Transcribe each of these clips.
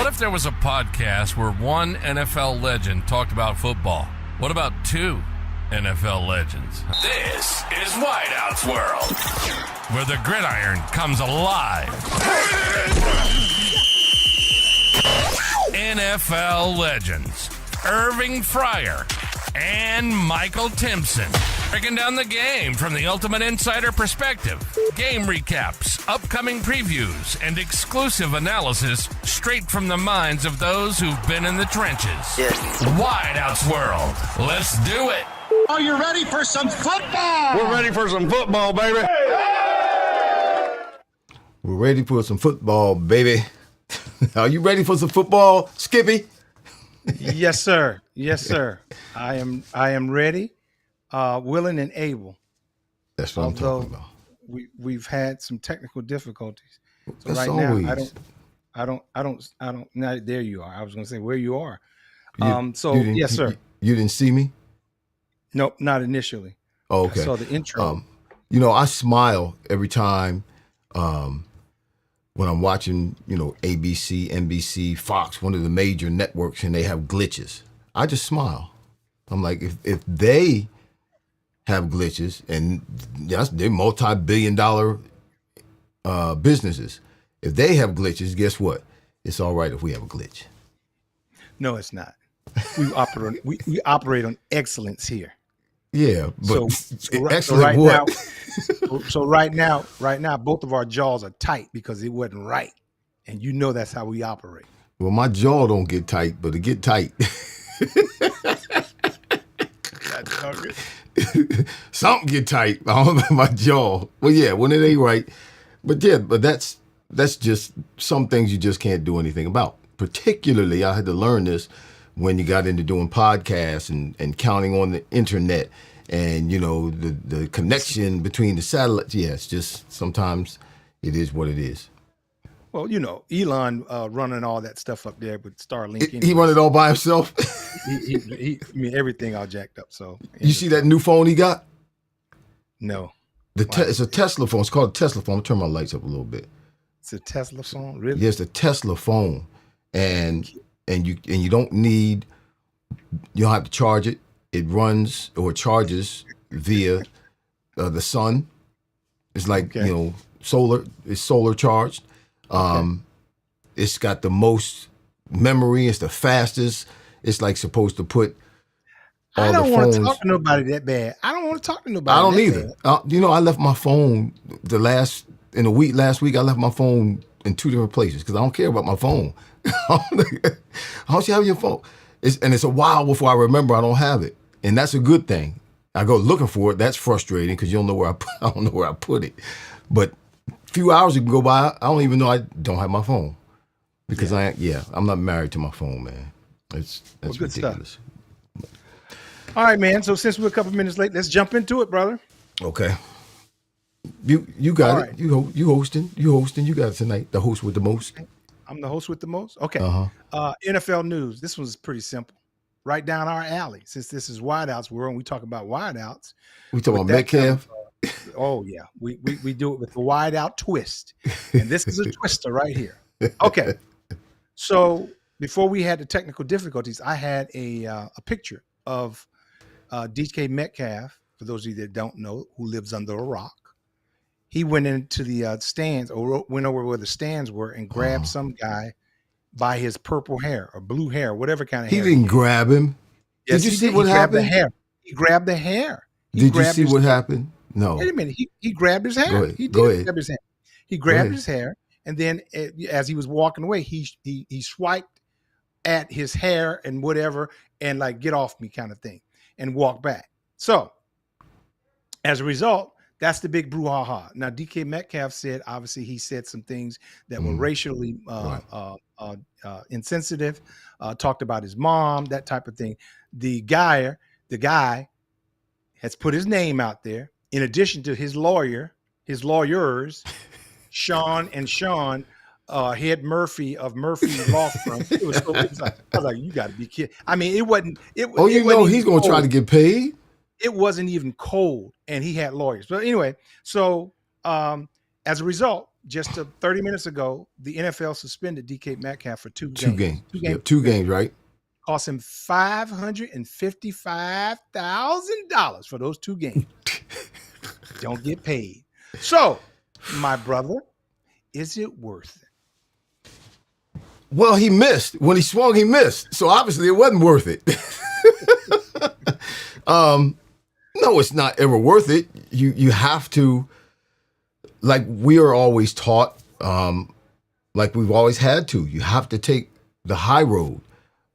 What if there was a podcast where one NFL legend talked about football? What about two NFL legends? This is Wideout's World, where the gridiron comes alive. NFL legends Irving Fryar and Michael Timpson, breaking down the game from the ultimate insider perspective. Game recaps, upcoming previews, and exclusive analysis straight from the minds of those who've been in the trenches. Wideout's World. Let's do it. Are you ready for some football? We're ready for some football, baby. We're ready for some football, baby. Are you ready for some football, Skippy? Yes, sir. Yes, sir. I am ready, willing and able. That's what I'm talking about. We've had some technical difficulties. So That's right always. now, I don't. Now there you are. I was going to say where you are. Yes, sir. You didn't see me? Nope, not initially. Oh, okay. I saw the intro. I smile every time when I'm watching, ABC, NBC, Fox, one of the major networks, and they have glitches. I just smile. I'm like, if they have glitches, and they're multi-billion-dollar businesses, if they have glitches, guess what? It's all right if we have a glitch. No, it's not. We operate on excellence here. Yeah, but right now, both of our jaws are tight because it wasn't right, and that's how we operate. Well, my jaw don't get tight, but it get tight. Something get tight. I don't know my jaw. Well, yeah, when it ain't right, but that's just some things you just can't do anything about. Particularly, I had to learn this when you got into doing podcasts and counting on the internet and, the connection between the satellites. Yeah, it's just sometimes it is what it is. Well, Elon running all that stuff up there with Starlink. He run it all by himself? Everything all jacked up. So you see that new phone he got? No. It's a Tesla phone. It's called a Tesla phone. I'll turn my lights up a little bit. It's a Tesla phone? Really? Yeah, it's a Tesla phone. And you don't have to charge it. It runs or charges via the sun. It's like, solar. It's solar charged. It's got the most memory. It's the fastest. It's like supposed to put all the phones. I don't want to talk to nobody that bad. I don't want to talk to nobody. I don't either. I left my phone last week. I left my phone in two different places because I don't care about my phone. How don't you have your phone? It's a while before I remember I don't have it, and that's a good thing. I go looking for it. That's frustrating because you don't know where I don't know where I put it. But a few hours can go by, I don't even know I don't have my phone because I'm not married to my phone, man. That's ridiculous. Stuff. All right, man. So since we're a couple minutes late, let's jump into it, brother. Okay. You got All it. right. You hosting. You got it tonight. The host with the most. I'm the host with the most. Okay. Uh-huh. NFL news. This one's pretty simple. Right down our alley. Since this is Wideouts World, and we talk about wideouts. We talk about Metcalf. Oh yeah, we do it with the wideout twist, and this is a twister right here. Okay. So before we had the technical difficulties, I had a picture of DK Metcalf. For those of you that don't know, who lives under a rock. He went into the stands or went over where the stands were and grabbed some guy by his purple hair or blue hair, whatever kind of hair. He didn't grab him. Yes, did you see what happened? He grabbed the hair. Did you see what happened? No. Wait a minute. He grabbed his hair. Go ahead. He did Go ahead. grab his hair. He grabbed his hair, and then as he was walking away, he swiped at his hair and whatever, and like get off me kind of thing, and walked back. So as a result, that's the big brouhaha. Now, DK Metcalf said, obviously, he said some things that were racially insensitive, talked about his mom, that type of thing. The guy has put his name out there, in addition to his lawyers, Sean and Sean, Head Murphy of Murphy Law Firm. I was like, you got to be kidding. I mean, it wasn't. He's going to try to get paid. It wasn't even cold, and he had lawyers. But anyway, so as a result, just 30 minutes ago, the NFL suspended DK Metcalf for two Two games. games. Yeah, 2 games, right? Cost him $555,000 for those 2 games. Don't get paid. So, my brother, is it worth it? Well, he missed. When he swung, he missed. So obviously it wasn't worth it. No, it's not ever worth it. You have to, like we are always taught, like we've always had to. You have to take the high road.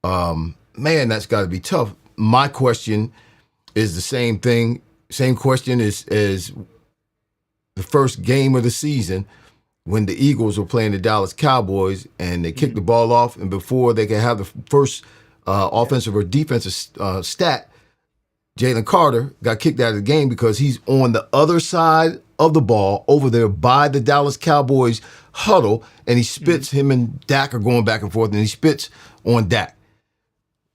Man, that's got to be tough. My question is the same thing. Same question as the first game of the season when the Eagles were playing the Dallas Cowboys and they kicked the ball off, and before they could have the first offensive or defensive stat, Jalen Carter got kicked out of the game because he's on the other side of the ball over there by the Dallas Cowboys huddle, and he spits. Him and Dak are going back and forth, and he spits on Dak.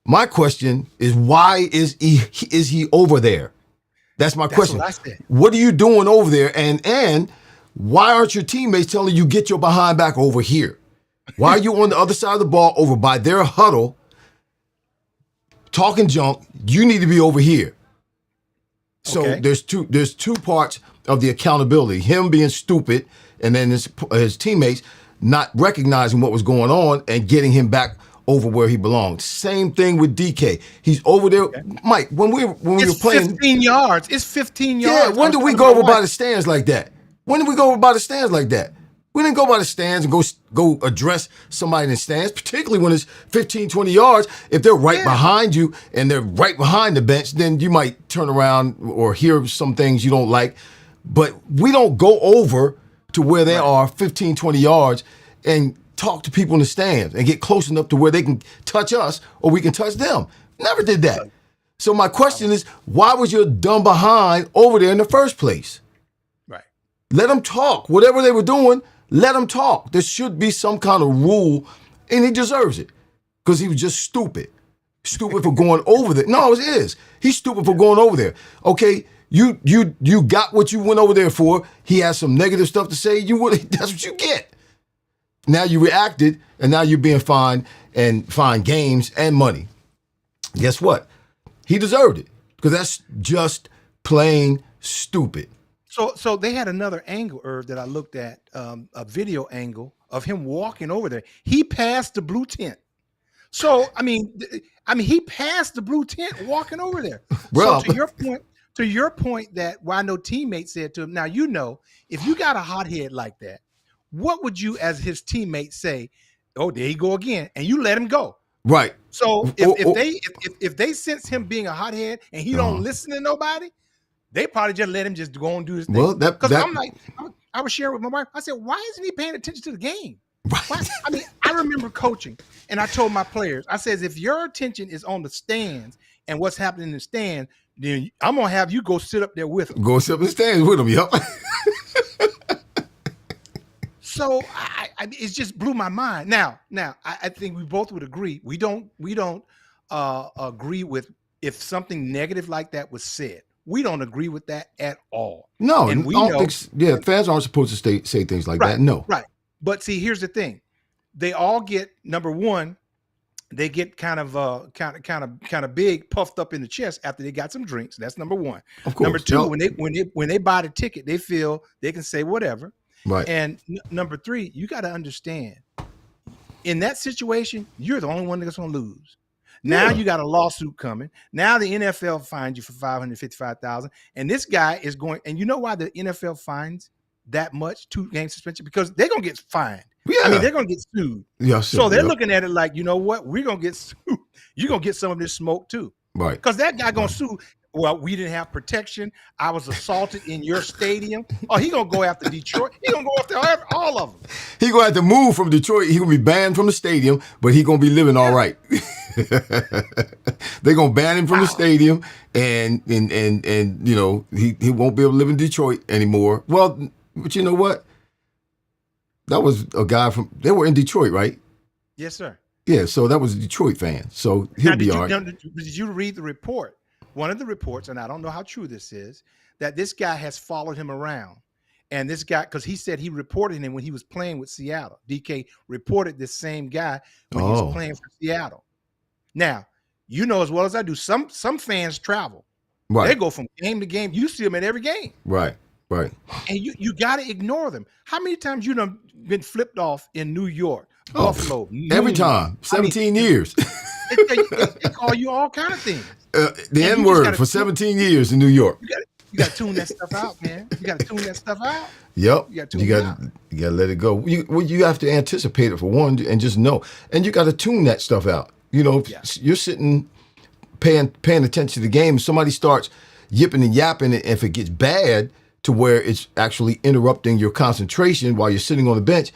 My question is, why is he over there? That's my question. What I said. What are you doing over there? And why aren't your teammates telling you get your behind back over here? Why are you on the other side of the ball over by their huddle talking junk? You need to be over here. So Okay. there's two parts of the accountability. Him being stupid and then his teammates not recognizing what was going on and getting him back over where he belonged. Same thing with DK. He's over there. Okay. Mike, when we were playing 15 yards. It's 15 yards. Yeah, when did we go over by the stands like that? When did we go over by the stands like that? We didn't go by the stands and go address somebody in the stands, particularly when it's 15, 20 yards. If they're right behind you and they're right behind the bench, then you might turn around or hear some things you don't like. But we don't go over to where they are 15, 20 yards and talk to people in the stands and get close enough to where they can touch us or we can touch them. Never did that. So my question is, why was your dumb behind over there in the first place? Right. Let them talk. Whatever they were doing, let them talk. There should be some kind of rule, and he deserves it because he was just stupid. Stupid for going over there. No, it is. He's stupid for going over there. Okay, you got what you went over there for. He has some negative stuff to say. That's what you get. Now you reacted, and now you're being fined games and money. Guess what? He deserved it because that's just plain stupid. So they had another angle, Irv, that I looked at, a video angle of him walking over there. He passed the blue tent. So I mean, he passed the blue tent walking over there. Well, so to your point that I know teammates said to him, now if you got a hothead like that, what would you, as his teammate, say? Oh, there you go again, and you let him go. Right. So if they sense him being a hothead and he don't listen to nobody, they probably just let him just go and do his thing. Well, because I'm like, I was sharing with my wife. I said, why isn't he paying attention to the game? Right. Why? I mean, I remember coaching, and I told my players, I says, if your attention is on the stands and what's happening in the stands, then I'm gonna have you go sit up there with them. Go sit up in the stands with them, yep. So it just blew my mind. Now, I think we both would agree. We don't agree with if something negative like that was said. We don't agree with that at all. No, and we fans aren't supposed to say things like that. No, right. But see, here's the thing: they all get, number one, they get kind of big, puffed up in the chest after they got some drinks. That's number one. Of course. Number two, when they buy the ticket, they feel they can say whatever. Right. And number three, you got to understand, in that situation, you're the only one that's going to lose. Now you got a lawsuit coming. Now the NFL fined you for $555,000, and this guy is going. And you know why the NFL fines that much, 2-game suspension? Because they're going to get fined. Yeah. I mean, they're going to get sued. Yeah, so they're looking at it like, you know what? We're going to get sued. You're going to get some of this smoke too. Right. Because that guy going to sue. Well, we didn't have protection. I was assaulted in your stadium. Oh, he gonna go after Detroit. He gonna go after all of them. He gonna have to move from Detroit. He gonna be banned from the stadium, but he gonna be living all right. They're gonna ban him from the stadium, and you know he won't be able to live in Detroit anymore. Well, but you know what? That was a guy they were in Detroit, right? Yes, sir. Yeah, so that was a Detroit fan. So he'll be all right. Did you read the report? One of the reports, and I don't know how true this is, that this guy has followed him around And this guy, because he said he reported him when he was playing with Seattle. DK reported this same guy when he was playing for Seattle. Now, you know as well as I do, some fans travel. Right. They go from game to game. You see them at every game. Right. Right. And you got to ignore them. How many times you done been flipped off in New York, Buffalo? Every time. 17 years. They call you all kind of things. The N-word for 17 years in New York. You got to tune that stuff out, man. You got to tune that stuff out. Yep. You got to let it go. You have to anticipate it for one and just know. And you got to tune that stuff out. You know, you're sitting paying attention to the game. Somebody starts yipping and yapping, and if it gets bad to where it's actually interrupting your concentration while you're sitting on the bench,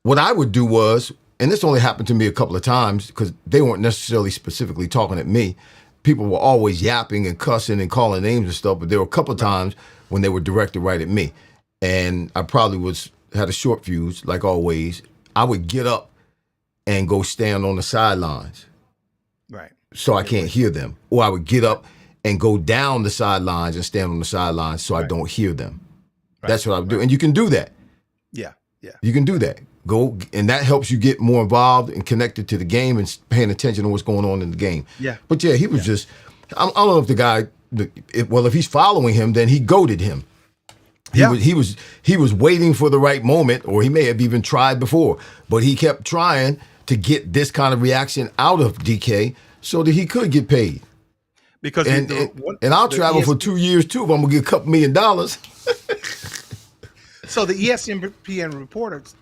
what I would do was, and this only happened to me a couple of times because they weren't necessarily specifically talking at me. People were always yapping and cussing and calling names and stuff, but there were a couple of times when they were directed right at me. And I probably had a short fuse, like always. I would get up and go stand on the sidelines. Right. So I can't hear them. Or I would get up and go down the sidelines and stand on the sidelines so I don't hear them. Right. That's what I would do. And you can do that. Yeah. Yeah. You can do that. Go, and that helps you get more involved and connected to the game and paying attention to what's going on in the game. Yeah. But yeah, he was just, I don't know if the guy, if he's following him, then he goaded him. He was waiting for the right moment, or he may have even tried before, but he kept trying to get this kind of reaction out of DK so that he could get paid. Because and I'll travel for 2 years too if I'm gonna get $2 million. So the ESPN reporters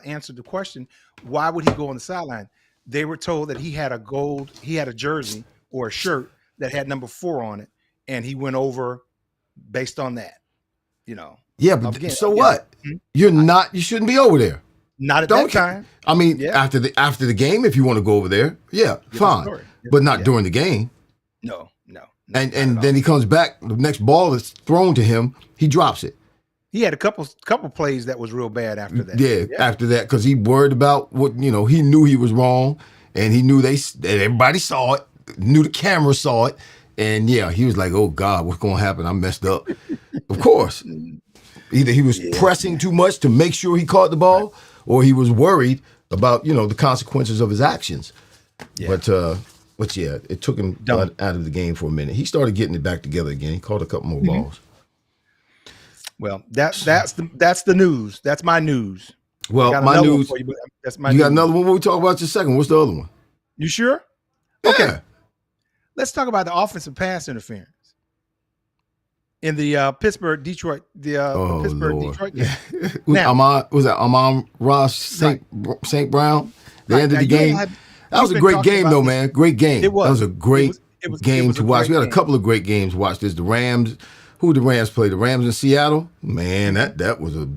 answered the question, why would he go on the sideline? They were told that he had a jersey or a shirt that had number 4 on it, and he went over based on that. You know. Yeah, but what? You shouldn't be over there. Not at that time. I mean, after the game, if you want to go over there, fine. But not during the game. No. And then he comes back, the next ball is thrown to him, he drops it. He had a couple plays that was real bad after that. Yeah. After that, because he worried about what, he knew he was wrong, and he knew that everybody saw it, knew the camera saw it, and he was like, oh God, what's going to happen? I messed up. Of course. Either he was pressing too much to make sure he caught the ball, or he was worried about, the consequences of his actions. Yeah. But it took him out of the game for a minute. He started getting it back together again. He caught a couple more balls. Well, that's the news. That's my news. Well, my news. That's my. You got another one? We'll talk about your second. What's the other one? You sure? Yeah. Okay. Let's talk about the offensive pass interference in the Pittsburgh-Detroit Detroit game. Was that Amon-Ra St. Brown? The end of the game. That was a great game, though, man. Great game. It was. That was a great game to watch. We had a couple of great games to watch. There's the Rams. Who did the Rams play? The Rams in Seattle? Man, that was a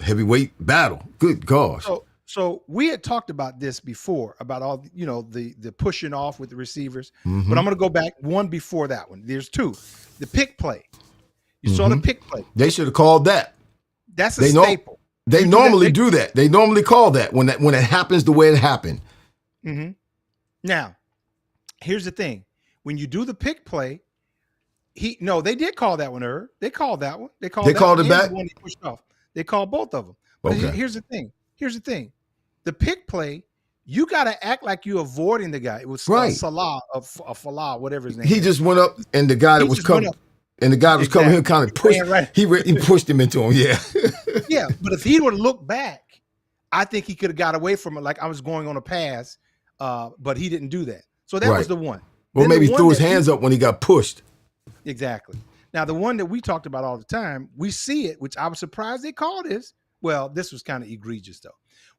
heavyweight battle. Good gosh. So we had talked about this before, about all, the pushing off with the receivers. Mm-hmm. But I'm going to go back one before that one. There's two. The pick play. You saw the pick play. They should have called that. That's a staple. They normally do that. They normally call that when it happens the way it happened. Mm-hmm. Now, here's the thing. When you do the pick play, they did call that one, Irv. They called that one. They called it back? The one he pushed off. They called both of them. But here's the thing. The pick play, you got to act like you're avoiding the guy. It was Salah, Falah, whatever his name is. He just went up, and the guy that was coming, coming here kind of pushed. Right. He pushed him into him, Yeah, but if he would have looked back, I think he could have got away from it like I was going on a pass, but he didn't do that. So that was the one. Well, maybe he threw his hands up when he got pushed. Exactly. Now, the one that we talked about all the time, we see it, which I was surprised they called this. Well, this was kind of egregious, though.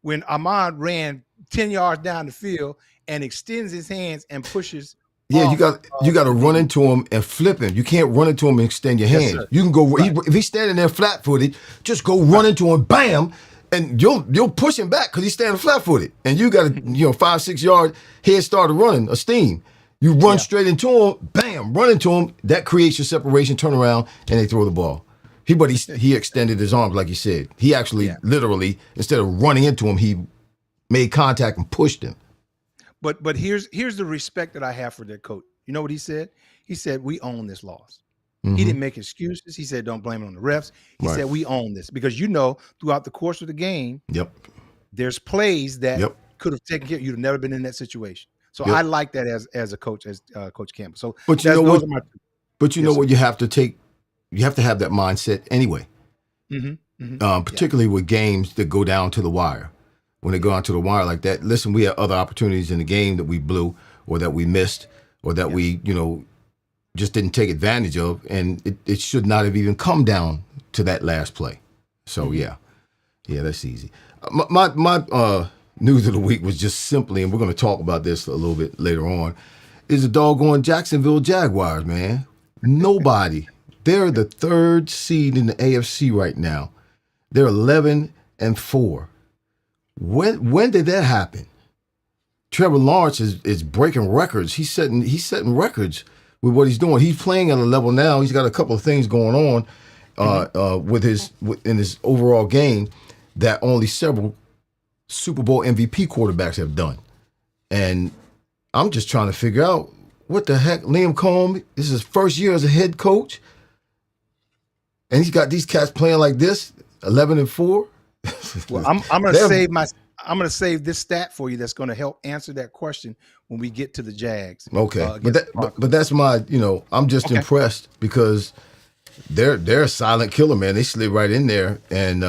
When Ahmad ran 10 yards down the field and extends his hands and pushes. Yeah, you got to run into him and flip him. You can't run into him and extend your hands. Sir. You can go if he's standing there flat-footed, just go run into him, bam, and you'll push him back because he's standing flat-footed, and you got a 5-6 yard head start of running a steam. You run straight into him, bam, run into him. That creates your separation. Turn around, and they throw the ball. He extended his arms, like you said. He actually literally, instead of running into him, he made contact and pushed him. But here's the respect that I have for their coach. You know what he said? He said, "We own this loss." He didn't make excuses. He said, don't blame it on the refs. He said, we own this. Because throughout the course of the game, there's plays that could have taken care of you. You'd have never been in that situation. So I like that as a coach, as Coach Campbell. So but you know what? But you know what? You have to have that mindset anyway. Particularly with games that go down to the wire. When they go down to the wire like that, listen, we had other opportunities in the game that we blew or that we missed or that we, just didn't take advantage of, and it should not have even come down to that last play. So yeah, that's easy. My news of the week was just simply, and we're going to talk about this a little bit later on, is the doggone Jacksonville Jaguars, man. Nobody. They're the 3rd seed in the AFC right now. They're 11-4. When did that happen? Trevor Lawrence is breaking records. He's setting records with what he's doing. He's playing at a level now. He's got a couple of things going on in his overall game that only several Super Bowl MVP quarterbacks have done. And I'm just trying to figure out what the heck. Liam Cohen, this is his first year as a head coach, and he's got these cats playing like this, 11-4. Well, I'm going to save this stat for you that's going to help answer that question when we get to the Jags. Okay, but that's my, I'm just impressed because they're a silent killer, man. They slid right in there, and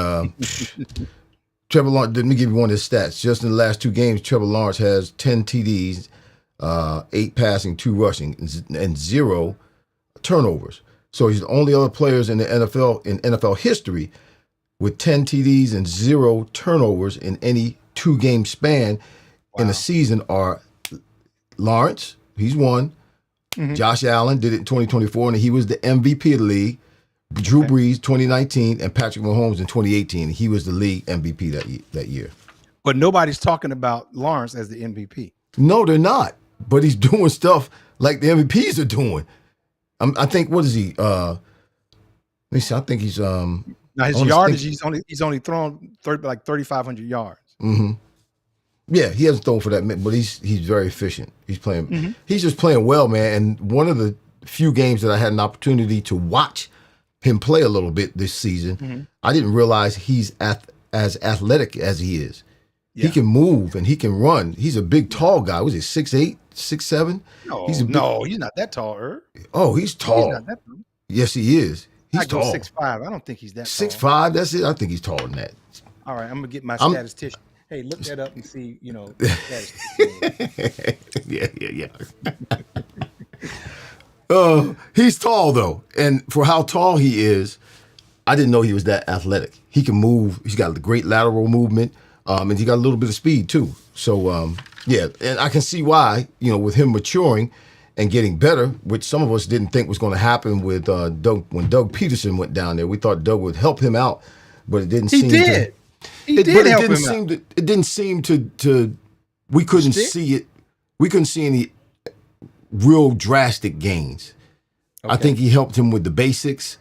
Trevor Lawrence. Let me give you one of his stats. Just in the last 2 games, Trevor Lawrence has 10 TDs, 8 passing, 2 rushing, and 0 turnovers. So he's the only other players in the NFL history with 10 TDs and 0 turnovers in any 2-game span in a season are Lawrence, he's one. Josh Allen did it in 2024, and he was the MVP of the league. Drew Brees, 2019, and Patrick Mahomes in 2018. He was the league MVP that year. But nobody's talking about Lawrence as the MVP. No, they're not. But he's doing stuff like the MVPs are doing. I think, what is he? Let me see. I think he's now his yardage. He's only thrown 3,500 yards. Yeah, he hasn't thrown for that, but he's very efficient. He's playing. He's just playing well, man. And one of the few games that I had an opportunity to watch him play a little bit this season, I didn't realize he's as athletic as he is. Yeah. He can move and he can run. He's a big, tall guy. Was he 6'8", 6'7"? No, he's not that tall, Irv. Oh, he's tall. He's not that tall. Yes, he is. He's tall. 6'5". I don't think he's that 6'5", that's it? I think he's taller than that. All right, I'm going to get my statistician. Hey, look that up and see, Yeah. He's tall, though. And for how tall he is, I didn't know he was that athletic. He can move. He's got a great lateral movement, and he got a little bit of speed, too. So, yeah, and I can see why, with him maturing and getting better, which some of us didn't think was going to happen with Doug. When Doug Peterson went down there, we thought Doug would help him out, but it didn't seem to. It didn't seem to. We couldn't see it. We couldn't see any real drastic gains. Okay. I think he helped him with the basics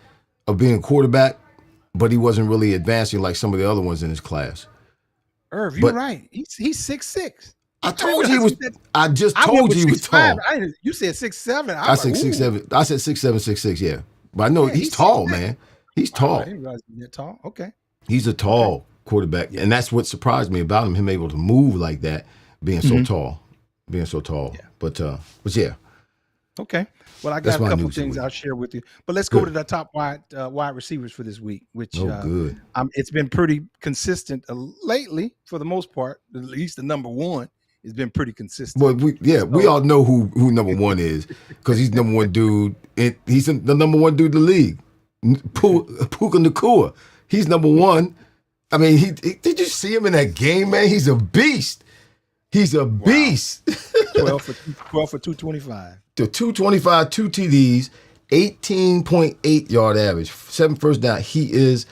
of being a quarterback, but he wasn't really advancing like some of the other ones in his class. Irv, you're right. He's 6'6". I told you he was. I just told you he was tall. You said 6'7". I said 6'7". I said 6'7", 6'6". Yeah, but I know he's tall, man. He's tall. I didn't realize he's that tall. Okay. He's a tall quarterback, and that's what surprised me about him able to move like that, being so tall. Yeah. But yeah. Okay. Well, I got a couple things I'll share with you, but let's go to the top wide receivers for this week, which good. It's been pretty consistent lately for the most part. At least the number one has been pretty consistent. Well, we all know who number one is because he's number one dude. He's the number one dude in the league, Puka Nacua. He's number one. I mean, did you see him in that game, man? He's a beast. He's a beast. 12 for 225. To 225, 2 TDs, 18.8 yard average, 7 first down. He is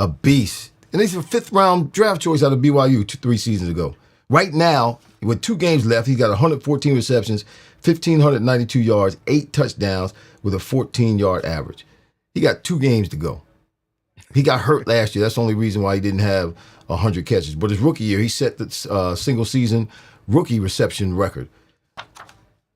a beast. And he's a 5th round draft choice out of BYU 3 seasons ago. Right now, with 2 games left, he's got 114 receptions, 1,592 yards, 8 touchdowns with a 14-yard average. He got 2 games to go. He got hurt last year. That's the only reason why he didn't have 100 catches. But his rookie year, he set the single-season rookie reception record.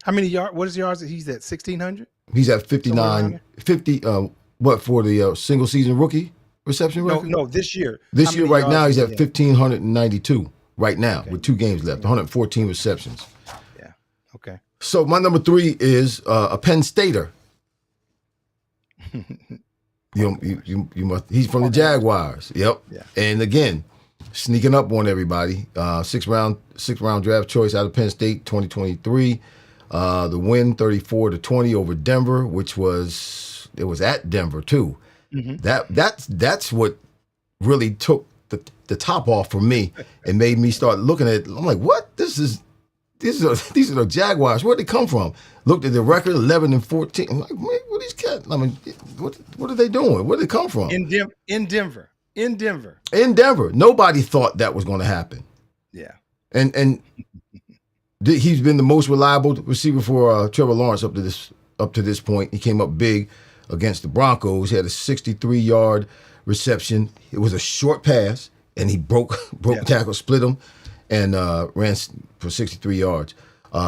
How many yards? What is yards that he's at? 1,600? He's at Somewhere around 59, there? 50. What for the single season rookie reception No, record? no, this year. This How year, many right now, yards he's did at he have? 1,592 right now Okay. with 2 games left, 114 receptions. Yeah. Okay. So my number 3 is a Penn Stater. You must. He's from the Jaguars. Yep. Yeah. And again, sneaking up on everybody. Sixth round draft choice out of Penn State, 2023. The win 34-20 over Denver, which was at Denver too. That's what really took the top off for me and made me start looking at it. I'm like, what? These are the Jaguars. Where'd they come from? Looked at the record, 11-14. I'm like, man, what are these cats? I mean, what are they doing? Where'd they come from? In Denver. In Denver. Nobody thought that was going to happen. Yeah. And he's been the most reliable receiver for Trevor Lawrence up to this point. He came up big against the Broncos. He had a 63-yard reception. It was a short pass, and he broke the tackle, split him, and ran for 63 yards.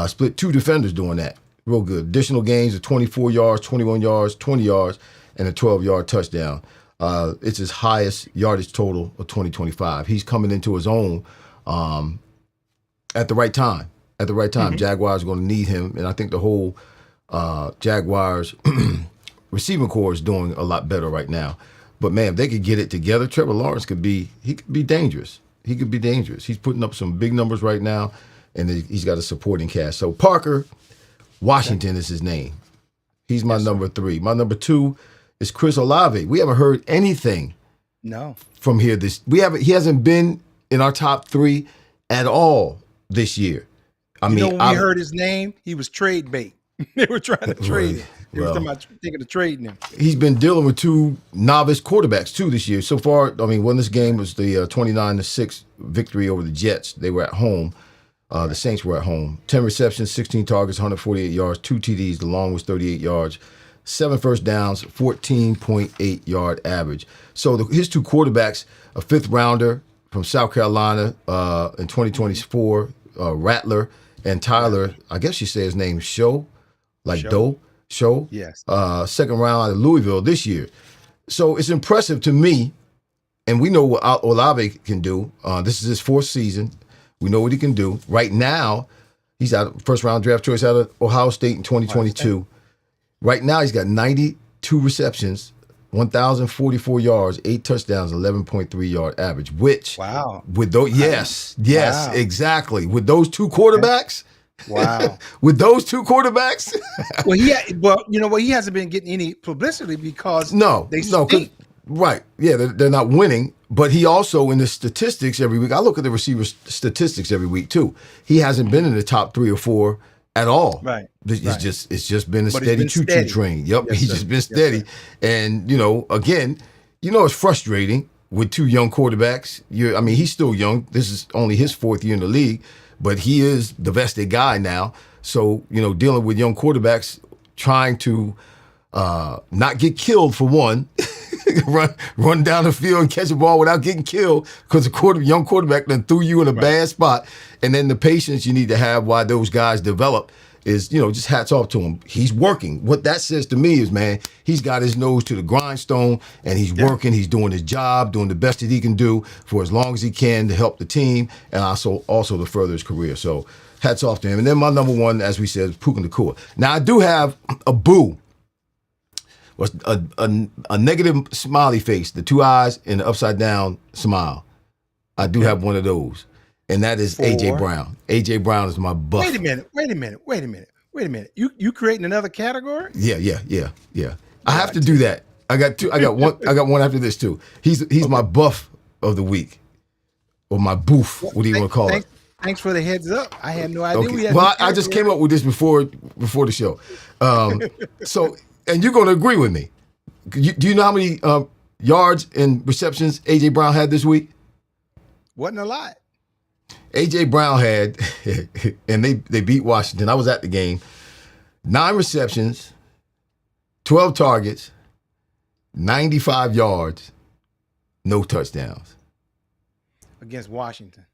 Split 2 defenders doing that. Real good. Additional gains of 24 yards, 21 yards, 20 yards, and a 12-yard touchdown. It's his highest yardage total of 2025. He's coming into his own at the right time. At the right time. Jaguars are going to need him, and I think the whole Jaguars receiving corps is doing a lot better right now. But man, if they could get it together, Trevor Lawrence could be dangerous. He could be dangerous. He's putting up some big numbers right now, and he's got a supporting cast. So Parker Washington is his name. He's my number 3. My number 2 is Chris Olave. We haven't heard anything from here. He hasn't been in our top 3 at all this year. When we heard his name, he was trade bait. They were trying to trade him. They were thinking of trading him. He's been dealing with 2 novice quarterbacks too this year. So far, I mean, when this game was the 29-6 victory over the Jets, they were at home. The Saints were at home. 10 receptions, 16 targets, 148 yards, 2 TDs. The long was 38 yards, 7 first downs, 14.8 yard average. So his 2 quarterbacks, a 5th rounder from South Carolina in 2024, Rattler, and Tyler, I guess you say his name, Show. Yes. 2nd round out of Louisville this year. So it's impressive to me, and we know what Olave can do. This is his 4th season. We know what he can do. Right now, he's out 1st round draft choice out of Ohio State in 2022. Right now, he's got 92 receptions, 1,044 yards, 8 touchdowns, 11.3 yard average. Which, with those, exactly. With those 2 quarterbacks. Wow. With those 2 quarterbacks. He hasn't been getting any publicity because they stink. Right. Yeah, they're not winning. But he also, in the statistics every week, I look at the receiver statistics every week too. He hasn't been in the top 3 or 4 at all. Right. It's just been a steady choo-choo train. Yep. Yes, he's sir. just been steady. Yes, and, again, it's frustrating with 2 young quarterbacks. He's still young. This is only his 4th year in the league, but he is the vested guy now. So, dealing with young quarterbacks, trying to not get killed for one, run down the field and catch a ball without getting killed because the young quarterback then threw you in a bad spot. And then the patience you need to have while those guys develop is, just hats off to him. He's working. What that says to me is, man, he's got his nose to the grindstone and he's working. He's doing his job, doing the best that he can do for as long as he can to help the team and also to further his career. So hats off to him. And then my number 1, as we said, is Puka Nacua. Now, I do have a boo. A negative smiley face, the 2 eyes and the upside down smile. I do have one of those, and that is AJ Brown. AJ Brown is my buff. Wait a minute. You creating another category? Yeah. I have to do that. I got 2. I got one after this too. He's my buff of the week, or my boof. What do you want to call it? Thanks for the heads up. I had no idea. Okay. Well, I just came up with this before the show. So. And you're going to agree with me. Do you know how many yards and receptions A.J. Brown had this week? Wasn't a lot. A.J. Brown had, and they beat Washington. I was at the game. 9 receptions, 12 targets, 95 yards, no touchdowns. Against Washington.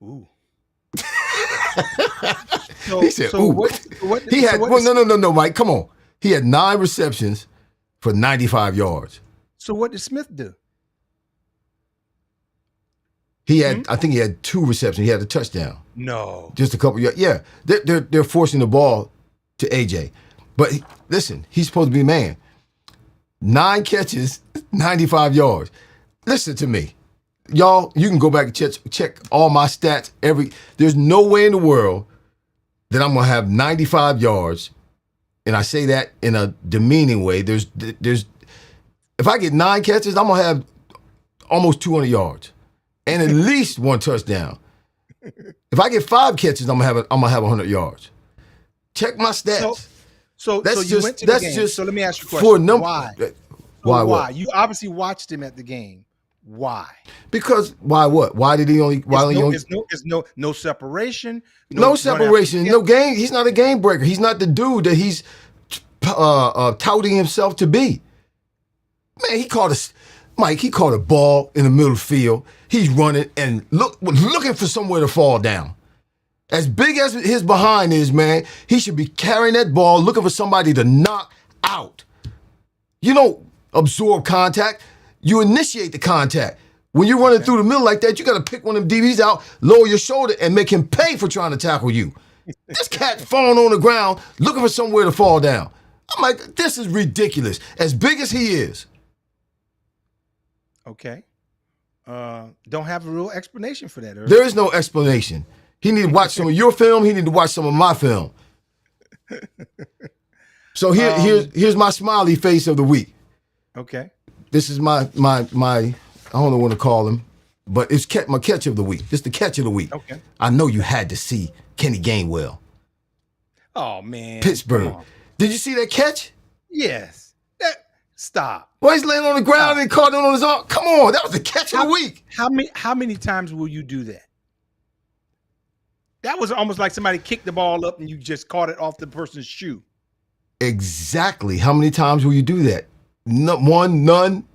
Ooh. He said, ooh. No, Mike, come on. He had 9 receptions for 95 yards. So what did Smith do? He had, I think he had 2 receptions. He had a touchdown. No. Just a couple yards. Yeah, they're forcing the ball to AJ. But listen, he's supposed to be the man. 9 catches, 95 yards. Listen to me. Y'all, you can go back and check all my stats. There's no way in the world that I'm going to have 95 yards, and I say that in a demeaning way. There's if I get 9 catches, I'm going to have almost 200 yards and at least 1 touchdown. If I get 5 catches, I'm gonna have 100 yards. Check my stats. So you went to the game. So let me ask you a question. Why? Why? You obviously watched him at the game. Why? Because why? What? Why did he only? It's no separation. No separation. No game. He's not a game breaker. He's not the dude that he's touting himself to be. Man, he caught a ball in the middle of the field. He's running and looking for somewhere to fall down. As big as his behind is, man, he should be carrying that ball, looking for somebody to knock out. You don't absorb contact. You initiate the contact. When you're running through the middle like that, you got to pick one of them DBs out, lower your shoulder, and make him pay for trying to tackle you. This cat falling on the ground, looking for somewhere to fall down. I'm like, this is ridiculous. As big as he is. Okay. Don't have a real explanation for that. Irving. There is no explanation. He need to watch some of your film. He need to watch some of my film. So here's my smiley face of the week. Okay. This is my I don't know what to call him, but it's my catch of the week. It's the catch of the week. Okay. I know you had to see Kenny Gainwell. Oh man. Pittsburgh. Did you see that catch? Yes. Stop. Well, he's laying on the ground and caught it on his arm. Come on, that was the catch of the week. How many times will you do that? That was almost like somebody kicked the ball up and you just caught it off the person's shoe. Exactly. How many times will you do that? None.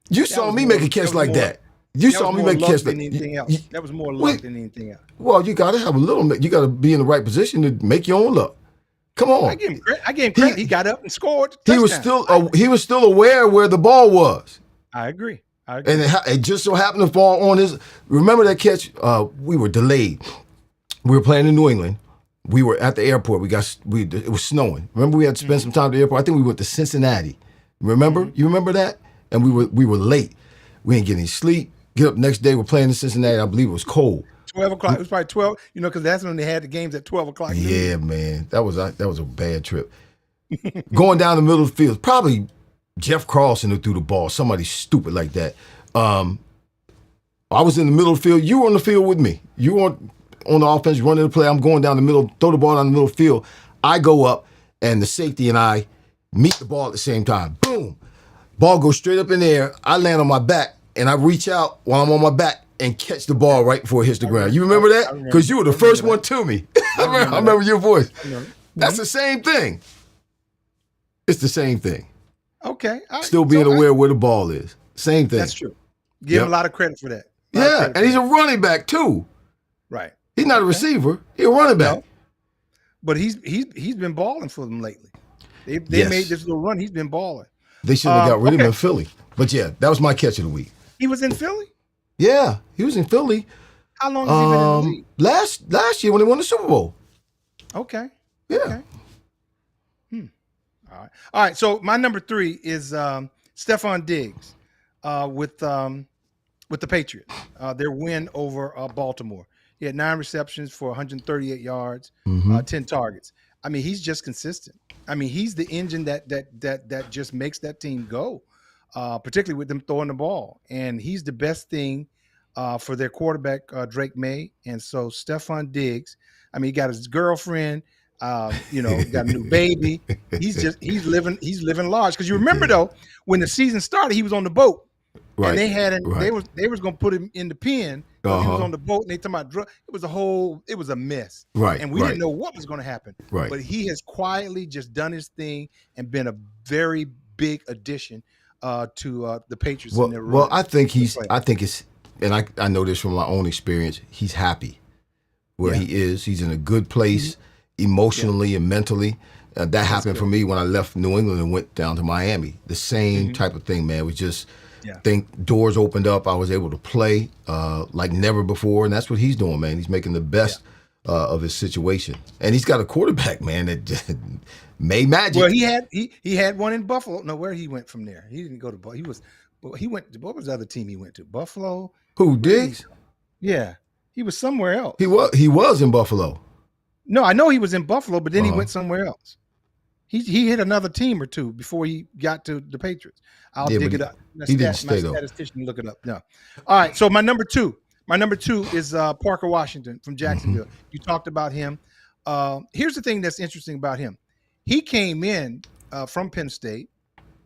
You saw me make a catch like that. You saw me make a catch like that. That was more luck than anything else. Well, you got to have a little. You got to be in the right position to make your own luck. Come on. I gave him credit. He got up and scored. He was still aware where the ball was. I agree. And it just so happened to fall on his. Remember that catch? We were delayed. We were playing in New England. We were at the airport. It was snowing. Remember, we had to spend some time at the airport. I think we went to Cincinnati. Remember? You remember that? And we were late. We didn't get any sleep. Get up next day. We're playing in Cincinnati. I believe it was cold. 12 o'clock. It was probably 12. Because that's when they had the games at 12 o'clock. Yeah, man. That was a bad trip. Going down the middle of the field. Probably Jeff Carlson who threw the ball. Somebody stupid like that. I was in the middle of the field. You were on the field with me. You were on the offense, running the play. I'm going down the middle, throw the ball down the middle of the field. I go up, and the safety and I meet the ball at the same time. Boom. Ball goes straight up in the air. I land on my back, and I reach out while I'm on my back and catch the ball right before it hits the ground. You remember that? Because you were the first one to me. I remember your voice. That's the same thing. It's the same thing. Okay. Still being aware where the ball is. Same thing. That's true. Give him a lot of credit for that. Yeah, and he's a running back, too. Right. He's not a receiver. He's a running back. No. But he's been balling for them lately. They made this little run. He's been balling. They shouldn't have got rid of him in Philly. But yeah, that was my catch of the week. He was in Philly? Yeah, he was in Philly. How long has he been in the league? Last year when they won the Super Bowl. Okay. Yeah. Okay. All right. So my number 3 is Stephon Diggs with the Patriots. Their win over Baltimore. He had 9 receptions for 138 yards, 10 targets. I mean, he's just consistent. I mean, he's the engine that just makes that team go, particularly with them throwing the ball. And he's the best thing for their quarterback, Drake May. And so Stephon Diggs, I mean, he got his girlfriend, got a new baby. He's living large. Because you remember though, when the season started, he was on the boat. Right. And they had him. Right. They was gonna put him in the pen. He was on the boat, and they talking about drug. It was a mess. Right. And we didn't know what was going to happen. Right. But he has quietly just done his thing and been a very big addition to the Patriots. Well, I think it's, and I know this from my own experience. He's happy where he is. He's in a good place emotionally and mentally, That happened for me when I left New England and went down to Miami. The same type of thing, man. It was just think doors opened up. I was able to play like never before, and that's what he's doing, man. He's making the best of his situation, and he's got a quarterback, man, that made magic. Well, he had one in Buffalo. No, where he went from there? He didn't go to Buffalo. He went to, what was the other team he went to? Buffalo. Who, Diggs? Yeah, he was somewhere else. He was in Buffalo. No, I know he was in Buffalo, but then he went somewhere else. He hit another team or two before he got to the Patriots. I'll dig it up. He didn't stay though. Statistician, look it up. No. All right. So my number two is Parker Washington from Jacksonville. You talked about him. Here's the thing that's interesting about him. He came in from Penn State.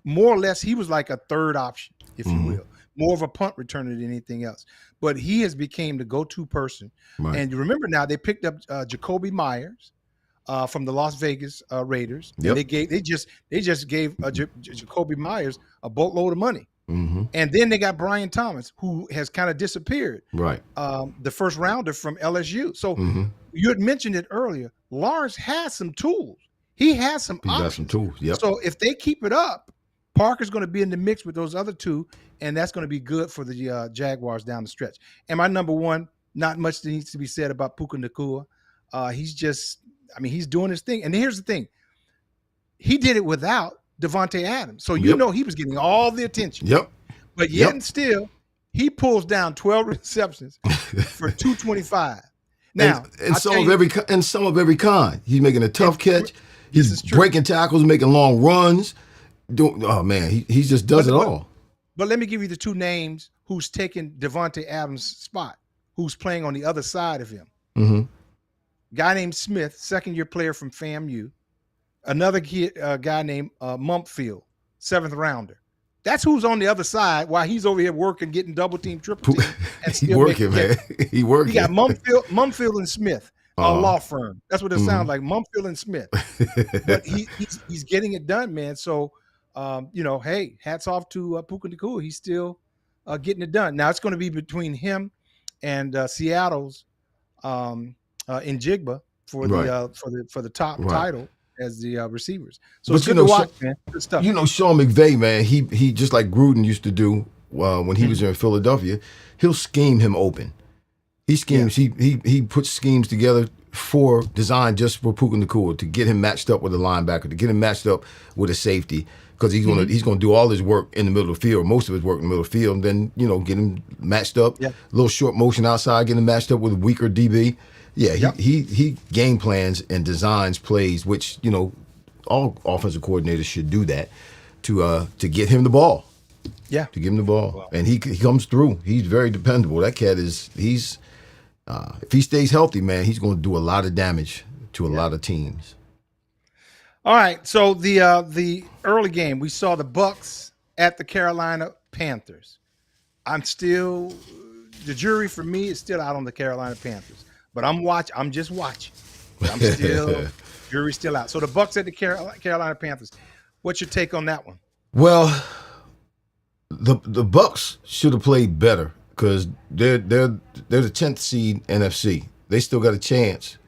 More or less, he was like a third option, if you will. More of a punt returner than anything else. But he has become the go-to person. Right. And you remember now they picked up Jacoby Myers from the Las Vegas Raiders. Yep. And they just gave Jacoby Myers a boatload of money. And then they got Brian Thomas, who has kind of disappeared. Right. The first rounder from LSU. So you had mentioned it earlier. Lawrence has some tools. He has some options. Got some tools. Yep. So if they keep it up, Parker's going to be in the mix with those other two, and that's going to be good for the Jaguars down the stretch. And my number one, not much needs to be said about Puka Nacua. He's doing his thing. And here's the thing. He did it without Devontae Adams. So you know he was getting all the attention. Yep. But yet and still, he pulls down 12 receptions for 225. Now, and some of every kind. He's making a tough catch. He's breaking tackles, making long runs. Oh man, he just does it all. But let me give you the two names who's taking Devontae Adams' spot, who's playing on the other side of him. Guy named Smith, second-year player from FAMU. Another guy named Mumpfield, seventh rounder. That's who's on the other side while he's over here working, getting double team, triple team. He working, man. He working. You got Mumpfield and Smith. A law firm. That's what it sounds like, Mumpfield and Smith. But he's getting it done, man. So, hey, hats off to Puka Nacua. He's still getting it done. Now it's going to be between him and Seattle's Njigba for the top title as the receivers. So it's good to watch, man. Good stuff. Sean McVay, man. He just like Gruden used to do when he was in Philadelphia. He'll scheme him open. He schemes. Yeah. He puts schemes together designed just for Puka Nacua to get him matched up with a linebacker, to get him matched up with a safety, because he's gonna do all his work in the middle of the field, most of his work in the middle of the field, and then get him matched up. A little short motion outside, get him matched up with a weaker DB. Yeah, he game plans and designs plays, which all offensive coordinators should do that to get him the ball. Yeah, to give him the ball, wow. And he comes through. He's very dependable. That cat he's. If he stays healthy, man, he's going to do a lot of damage to a lot of teams. All right, so the early game, we saw the Bucs at the Carolina Panthers. The jury for me is still out on the Carolina Panthers, but I'm just watching. But I'm still jury's still out. So the Bucs at the Carolina Panthers. What's your take on that one? Well, the Bucs should have played better, because they're the 10th seed NFC. They still got a chance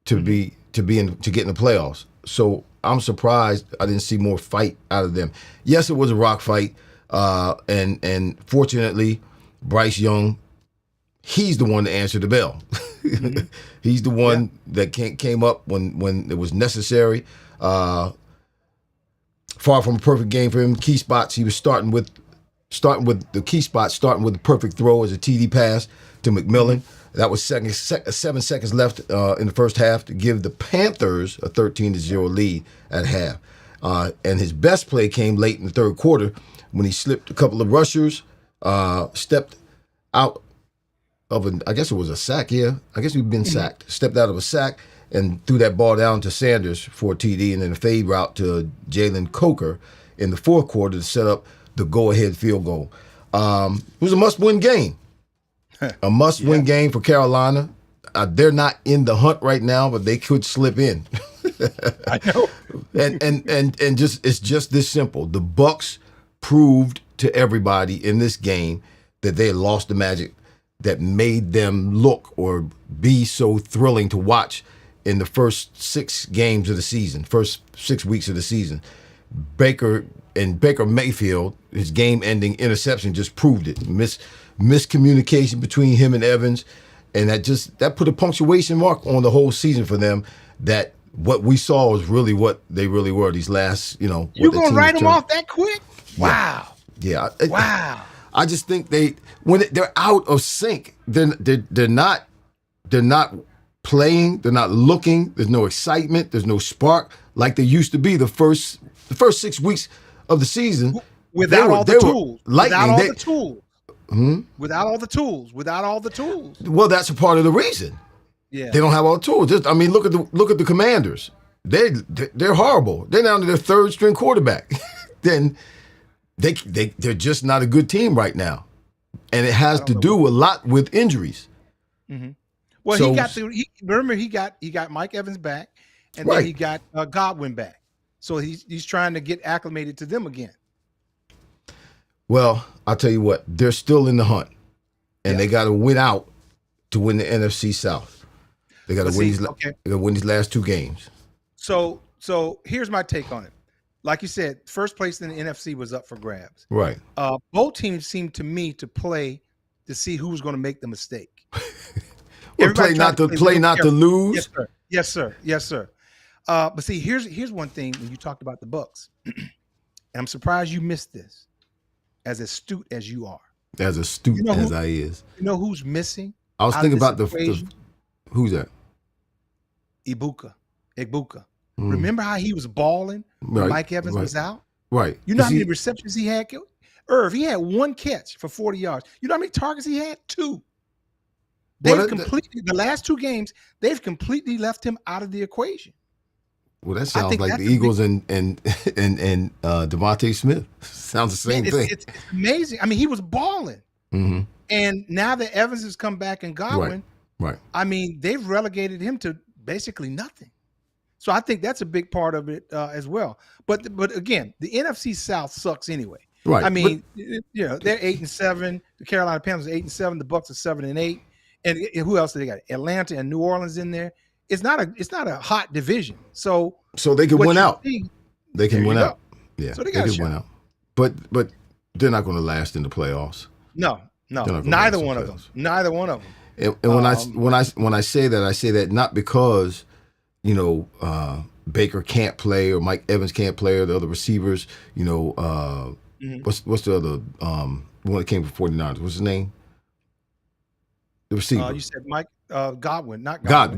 to get in the playoffs. So I'm surprised I didn't see more fight out of them. Yes, it was a rock fight, and fortunately, Bryce Young, he's the one to answer the bell. He's the one that came up when it was necessary. Far from a perfect game for him. Key spots, he was starting with the key spot, starting with the perfect throw as a TD pass to McMillan. That was 7 seconds left in the first half to give the Panthers a 13-0 lead at half. And his best play came late in the third quarter when he slipped a couple of rushers, stepped out of I guess it was a sack, I guess we've been sacked. Stepped out of a sack and threw that ball down to Sanders for a TD, and then a fade route to Jalen Coker in the fourth quarter to set up the go-ahead field goal. It was a must-win game. A must-win game for Carolina. They're not in the hunt right now, but they could slip in. I know. and just it's just this simple. The Bucs proved to everybody in this game that they had lost the magic that made them look or be so thrilling to watch in the first 6 games of the season, first 6 weeks of the season. Baker Mayfield, his game-ending interception just proved it. Miscommunication between him and Evans, and that put a punctuation mark on the whole season for them. That what we saw was really what they really were. These last, you gonna write them off that quick? Wow. Yeah. Wow. I just think when they're out of sync, they're not playing, they're not looking. There's no excitement, there's no spark like there used to be the first 6 weeks of the season. Without all the tools. Without all the tools. Well, that's a part of the reason. Yeah. They don't have all the tools. Look at the Commanders. They're horrible. They're down to their 3rd string quarterback. Then they're just not a good team right now, and it has to do a lot with injuries. Mm-hmm. Well, so, he got Mike Evans back, and then he got Godwin back. So he's trying to get acclimated to them again. Well, I'll tell you what, they're still in the hunt, and they got to win out to win the NFC South. They got to win these last 2 games. So here's my take on it. Like you said, first place in the NFC was up for grabs. Right. Both teams seemed to me to play to see who was going to make the mistake. Play not to lose. Yes, sir. But see, here's one thing when you talked about the Bucs, and I'm surprised you missed this. As astute as you are, as astute as I is, you know who's missing? I was thinking about the who's that? Ibuka. Remember how he was balling when Mike Evans was out? Right. You know how many receptions he had? Irv, he had 1 catch for 40 yards. You know how many targets he had? 2. The last 2 games, they've completely left him out of the equation. Well, that sounds like the Eagles and Devontae Smith. Sounds the same thing. It's amazing. I mean, he was balling. Mm-hmm. And now that Evans has come back and Godwin, right. I mean, they've relegated him to basically nothing. So I think that's a big part of it as well. But again, the NFC South sucks anyway. Right. I mean, they're 8-7. The Carolina Panthers are 8-7. The Bucs are 7-8. And who else do they got? Atlanta and New Orleans in there. It's not a hot division. So they can win out. They can win out. Go. Yeah. So they can win out. But they're not going to last in the playoffs. No. Neither one of them. And when I say that, I say that not because Baker can't play or Mike Evans can't play or the other receivers. What's the other one that came from 49ers? What's his name? The receiver. You said Mike Godwin, not Godwin.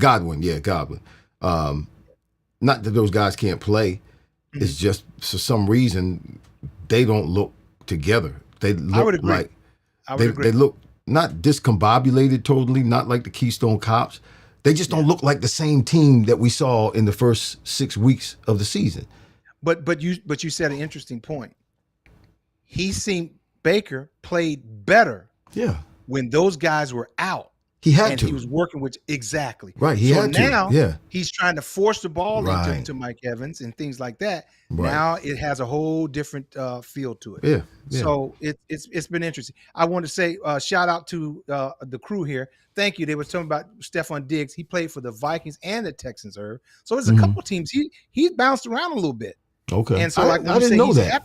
Godwin. Not that those guys can't play. Mm-hmm. It's just for some reason they don't look together. They look I would agree. like they look not discombobulated totally, not like the Keystone Cops. They just don't look like the same team that we saw in the first 6 weeks of the season. But you said an interesting point. Baker played better. Yeah. When those guys were out. He had to. He was working with exactly. Right. He had to. Now he's trying to force the ball into Mike Evans and things like that. Right. Now it has a whole different feel to it. Yeah. So it's been interesting. I want to say shout out to the crew here. Thank you. They were talking about Stephon Diggs. He played for the Vikings and the Texans, Irv. So there's a couple teams. He's bounced around a little bit. Okay. And so I didn't know that.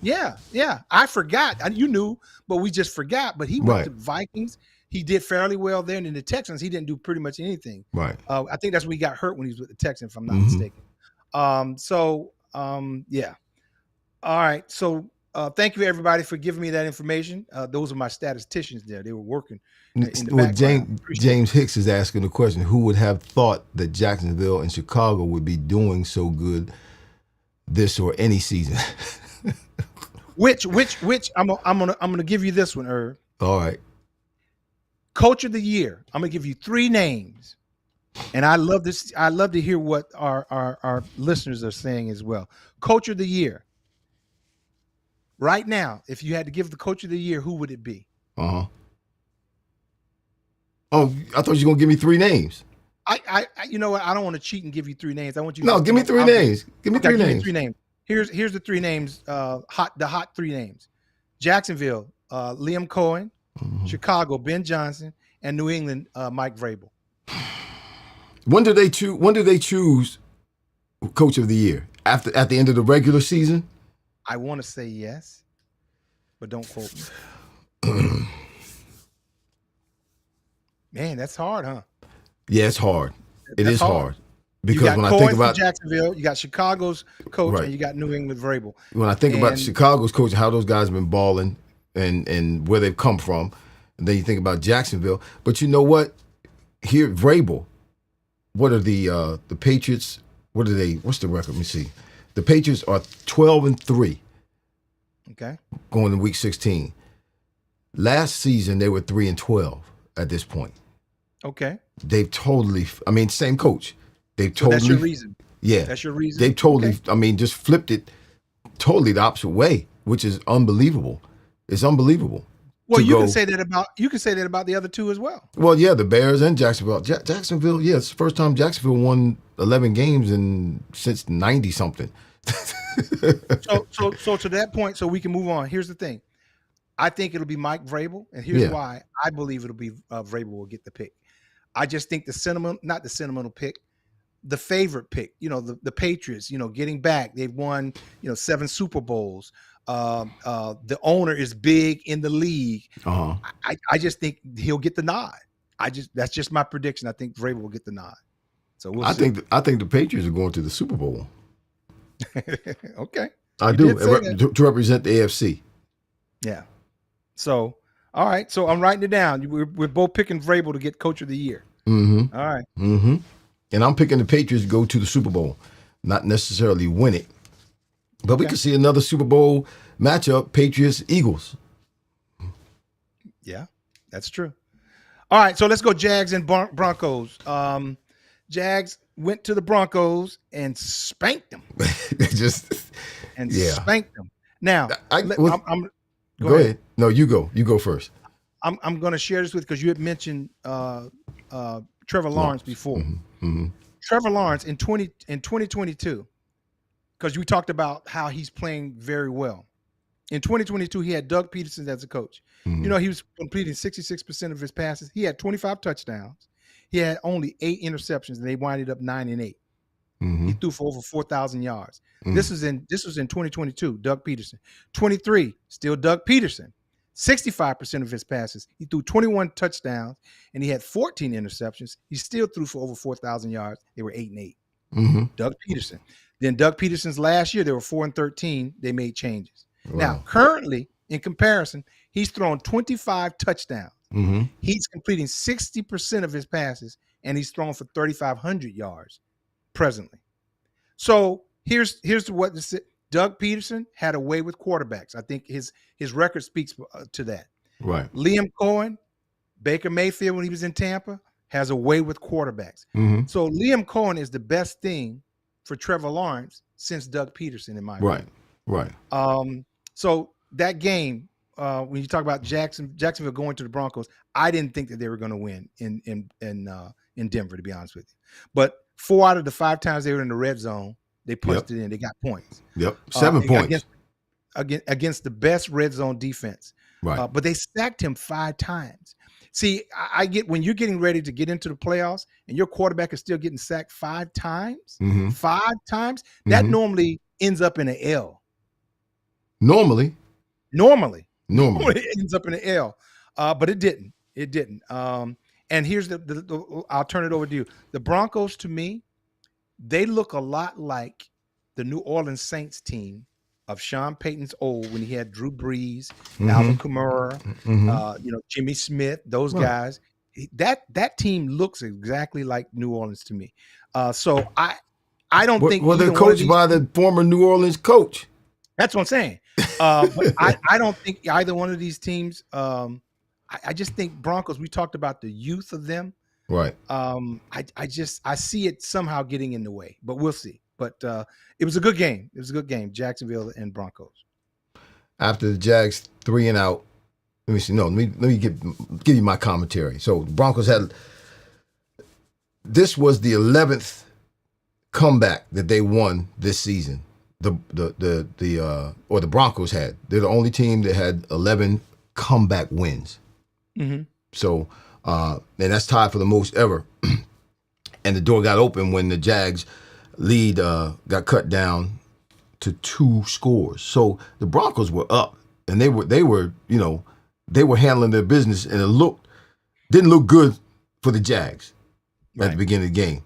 Yeah. I forgot. You knew, but we just forgot. But he went to Vikings. He did fairly well there. And in the Texans, he didn't do pretty much anything. Right. I think that's when he got hurt when he was with the Texans, if I'm not mistaken. Yeah. All right. So thank you, everybody, for giving me that information. Those are my statisticians there. They were working in the background. James Hicks is asking the question, who would have thought that Jacksonville and Chicago would be doing so good this or any season? Which I'm gonna give you this one, Irv. All right. Coach of the year. I'm gonna give you 3 names, and I love this. I love to hear what our listeners are saying as well. Coach of the year. Right now, if you had to give the coach of the year, who would it be? Oh, I thought you were gonna give me 3 names. I you know what? I don't want to cheat and give you 3 names. I want you. No, give me 3 names. Give me 3 names. 3 names. Here's the 3 names. The hot 3 names. Jacksonville, Liam Cohen. Chicago, Ben Johnson, and New England, Mike Vrabel. When do they choose? When do they choose Coach of the Year? At the end of the regular season? I want to say yes, but don't quote me. Man, that's hard, huh? Yeah, it's hard. It is hard. You Because got when Cohen I think from about Jacksonville, you got Chicago's coach, Right. and you got New England Vrabel. when I think about And- Chicago's coach, how those guys have been balling and where they've come from, and then you think about Jacksonville. But you know what? Here, Vrabel, what are the Patriots? What are they? What's the record? Let me see. The Patriots are 12-3 Okay. going to Week 16. Last season they were 3-12 at this point. Okay. They've totally. I mean, same coach. They've So totally. that's your reason. Yeah, That's your reason. they've totally. Okay. I mean, just flipped it totally the opposite way, which is unbelievable. It's unbelievable. Well, to you go- can say that about the other two as well. Well, yeah, the Bears and Jacksonville. Jacksonville, yeah, it's the first time Jacksonville won 11 games since 90 something. So to that point, so we can move on. Here's the thing. I think it'll be Mike Vrabel, and here's Yeah. why I believe it'll be Vrabel will get the pick. I just think not the sentimental pick, the favorite pick. You know, the Patriots. You know, getting back, they've won 7 Super Bowls. The owner is big in the league. Uh-huh. I just think he'll get the nod. That's just my prediction. I think Vrabel will get the nod. So we'll see. I think the Patriots are going to the Super Bowl. Okay. I You do did say that. to represent the AFC. Yeah. So, all right. So I'm writing it down. We're both picking Vrabel to get Coach of the Year. Mm-hmm. All right. Mm-hmm. And I'm picking the Patriots to go to the Super Bowl, not necessarily win it, but we Okay. could see another Super Bowl matchup: Patriots-Eagles. Yeah, that's true. All right. So let's go Jags and Broncos. Jags went to the Broncos and spanked them. Just yeah. Spanked them. Now, I'm go ahead. No, you go. You go first. I'm going to share this with because you had mentioned Trevor Lawrence before. Mm-hmm. Trevor Lawrence in 2022, because we talked about how he's playing very well. In 2022, he had Doug Peterson as a coach. Mm-hmm. You know, he was completing 66% of his passes. He had 25 touchdowns. He had only 8 interceptions, and they winded up 9-8. Mm-hmm. He threw for over 4,000 yards. Mm-hmm. This was in 2022. Doug Peterson. 23, still Doug Peterson. 65% of his passes. He threw 21 touchdowns, and he had 14 interceptions. He still threw for over 4,000 yards. They were 8-8. Mm-hmm. Doug Peterson. Then Doug Peterson's last year, they were 4-13. They made changes. Wow. Now, currently, in comparison, he's thrown 25 touchdowns. Mm-hmm. He's completing 60% of his passes, and he's thrown for 3,500 yards presently. So here's what this is. Doug Peterson had a way with quarterbacks. I think his record speaks to that. Right. Liam Cohen, Baker Mayfield when he was in Tampa, has a way with quarterbacks. Mm-hmm. So Liam Cohen is the best thing for Trevor Lawrence since Doug Peterson, in my opinion. Right. So that game, when you talk about Jacksonville going to the Broncos, I didn't think that they were going to win in Denver, to be honest with you. But 4 out of the 5 times they were in the red zone, they punched it in. They got points. Yep. 7 points against the best red zone defense. Right. But they sacked him 5 times. See, I get when you're getting ready to get into the playoffs and your quarterback is still getting sacked 5 times. Mm-hmm. 5 times. That Mhm. normally ends up in an L. Normally. Normally it ends up in an L, but it didn't. It didn't. And here's the I'll turn it over to you. The Broncos, to me, they look a lot like the New Orleans Saints team of Sean Payton's old when he had Drew Brees, Alvin Kamara, Jimmy Smith, those guys. That team looks exactly like New Orleans to me. So I don't think. Well, they're coached by the former New Orleans coach. That's what I'm saying. But I don't think either one of these teams. I just think Broncos. We talked about the youth of them. Right. I see it somehow getting in the way, but we'll see. But it was a good game. It was a good game. Jacksonville and Broncos. After the Jags 3 and out, let me see. No, let me give you my commentary. So the Broncos had. This was the 11th comeback that they won this season. The Broncos had. They're the only team that had 11 comeback wins. Mm-hmm. So, and that's tied for the most ever. and the door got open when the Jags lead got cut down to 2 scores. So the Broncos were up, and they were handling their business, and it didn't look good for the Jags at the beginning of the game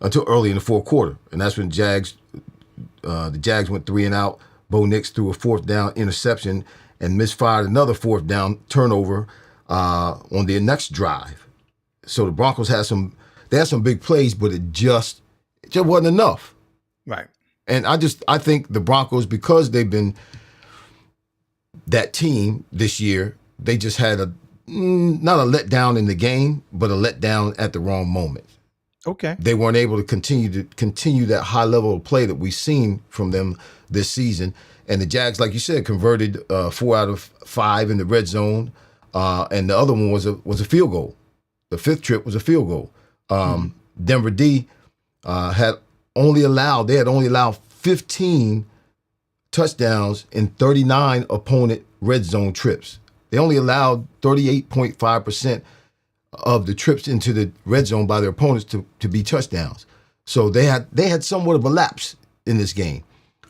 until early in the fourth quarter, and that's when the Jags went 3 and out. Bo Nix threw a 4th down interception and misfired another 4th down turnover on their next drive. So the Broncos had some big plays, but it just wasn't enough. Right. And I think the Broncos, because they've been that team this year, they just had not a letdown in the game, but a letdown at the wrong moment. Okay. They weren't able to continue that high level of play that we've seen from them this season. And the Jags, like you said, converted 4 out of 5 in the red zone, and the other one was a field goal. The 5th trip was a field goal. Denver D had only allowed 15 touchdowns in 39 opponent red zone trips. They only allowed 38.5% of the trips into the red zone by their opponents to be touchdowns. So they had somewhat of a lapse in this game.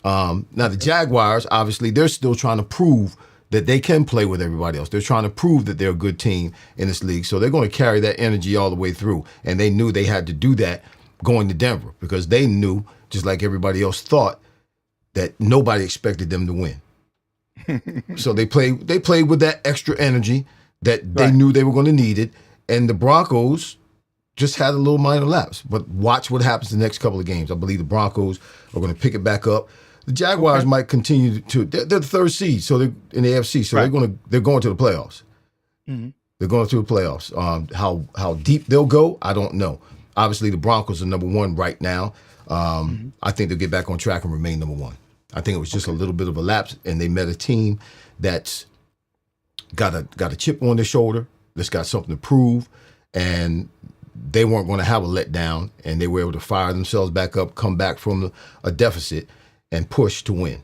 Now the Jaguars, obviously, they're still trying to prove that they can play with everybody else. They're trying to prove that they're a good team in this league. So they're going to carry that energy all the way through. And they knew they had to do that going to Denver, because they knew, just like everybody else thought, that nobody expected them to win. So they played with that extra energy that they knew they were going to need it. And the Broncos just had a little minor lapse. But watch what happens the next couple of games. I believe the Broncos are going to pick it back up. The Jaguars might continue to. They're the 3rd seed, so they're in the AFC. So they're going to the playoffs. Mm-hmm. They're going to the playoffs. How deep they'll go, I don't know. Obviously, the Broncos are number 1 right now. I think they'll get back on track and remain number 1. I think it was just a little bit of a lapse, and they met a team that's got a chip on their shoulder, that's got something to prove, and they weren't going to have a letdown, and they were able to fire themselves back up, come back from a deficit, and push to win.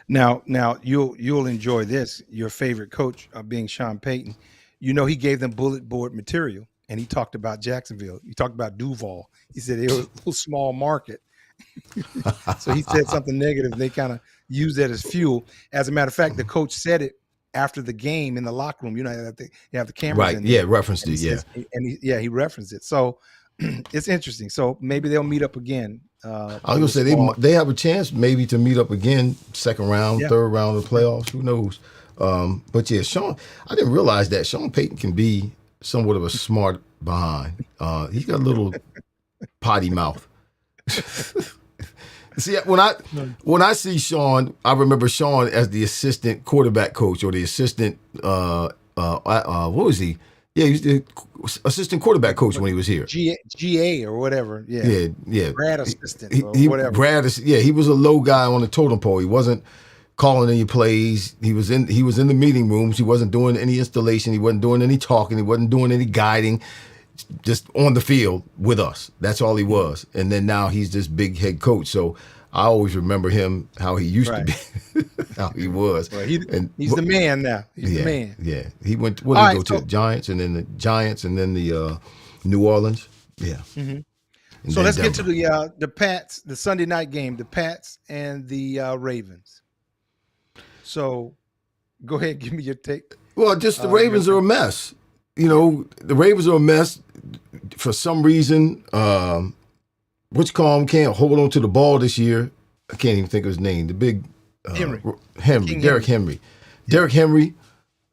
Now you'll enjoy this. Your favorite coach being Sean Payton. You know, he gave them bullet board material, and he talked about Jacksonville. He talked about Duval. He said it was a little small market. So he said something negative. They kind of used that as fuel. As a matter of fact, the coach said it after the game in the locker room. You know, you have the cameras. Right. In there, yeah. Referenced it. Yeah. He referenced it. So it's interesting. So maybe they'll meet up again. I was going to say they have a chance maybe to meet up again, 2nd round, 3rd round of the playoffs. Who knows? But yeah, Sean, I didn't realize that Sean Payton can be somewhat of a smart behind. He's got a little potty mouth. See, when I see Sean, I remember Sean as the assistant quarterback coach, or the assistant. What was he? Yeah, he was the assistant quarterback coach when he was here. GA or whatever. Yeah. Yeah. Grad assistant or whatever. He was a low guy on the totem pole. He wasn't calling any plays. He was in the meeting rooms. He wasn't doing any installation. He wasn't doing any talking. He wasn't doing any guiding. Just on the field with us. That's all he was. And then now he's this big head coach. So I always remember him, how he used to be, how he was. Well, he's the man now. He's the man. Yeah. He went, to the Giants, and then the New Orleans. Yeah. Mm-hmm. So let's get to the Pats, the Sunday night game, the Pats and the Ravens. So go ahead, give me your take. Well, just the Ravens are a mess. You know, the Ravens are a mess for some reason. Whichcomb can't hold on to the ball this year. I can't even think of his name. The big Derrick Henry. Derrick Henry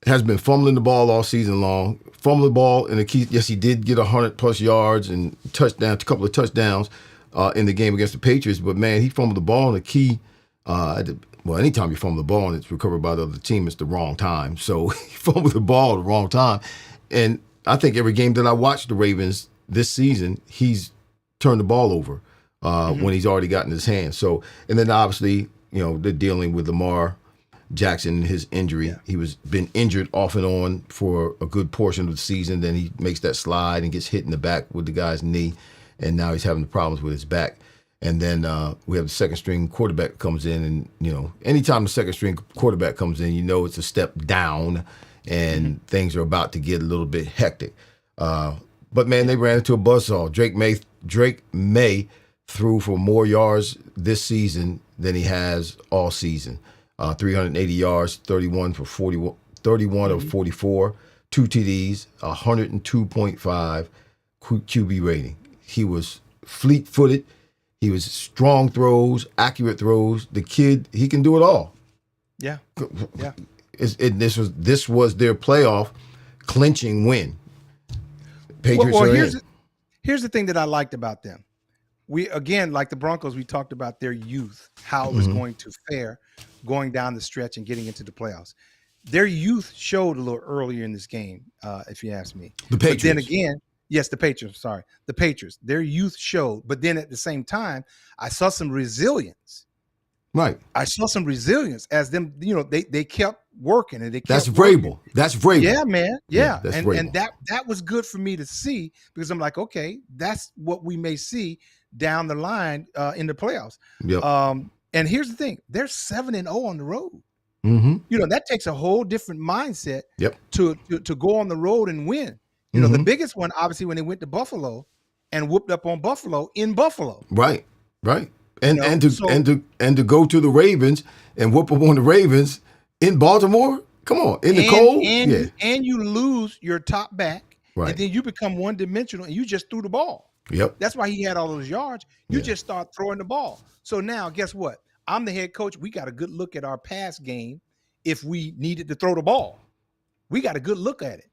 has been fumbling the ball all season long. Fumbling the ball in the key. Yes, he did get 100+ yards and a couple of touchdowns in the game against the Patriots. But man, he fumbled the ball in the key. Anytime you fumble the ball and it's recovered by the other team, it's the wrong time. So he fumbled the ball at the wrong time. And I think every game that I watched the Ravens this season, he's turned the ball over when he's already gotten his hands. So, and then obviously, you know, they're dealing with Lamar Jackson and his injury. Yeah. He was been injured off and on for a good portion of the season. Then he makes that slide and gets hit in the back with the guy's knee, and now he's having problems with his back. And then we have the second string quarterback comes in, and you know, anytime the second string quarterback comes in, you know it's a step down. And things are about to get a little bit hectic. But man, they ran into a buzzsaw. Drake May threw for more yards this season than he has all season. 380 yards, 31 of 44, 2 TDs, 102.5 QB rating. He was fleet-footed. He was strong throws, accurate throws. The kid, he can do it all. Yeah. Yeah. This was their playoff clinching win. Patriots well, are here's the thing that I liked about them. We, again, like the Broncos, we talked about their youth, how it was going to fare going down the stretch and getting into the playoffs. Their youth showed a little earlier in this game, if you ask me. The Patriots. But then again, yes, the Patriots. Sorry, the Patriots. Their youth showed, but then at the same time, I saw some resilience. Right. I saw some resilience as them. You know, they kept working and they kept. That's working. Vrabel. That's Vrabel. Yeah, man. Yeah, that's and Vrabel. that was good for me to see because I'm like, okay, that's what we may see down the line in the playoffs. Yep. And here's the thing: they're 7-0 on the road. Mm-hmm. You know, that takes a whole different mindset. Yep. To go on the road and win. You know, the biggest one, obviously, when they went to Buffalo and whooped up on Buffalo in Buffalo. Right. Right. And You know, to go to the Ravens and whoop up on the Ravens in Baltimore. Come on, in the cold. And you lose your top back, Right. and then you become one dimensional, and you just threw the ball. Yep. That's why he had all those yards. You just start throwing the ball. So now, guess what? I'm the head coach. We got a good look at our pass game. If we needed to throw the ball, we got a good look at it.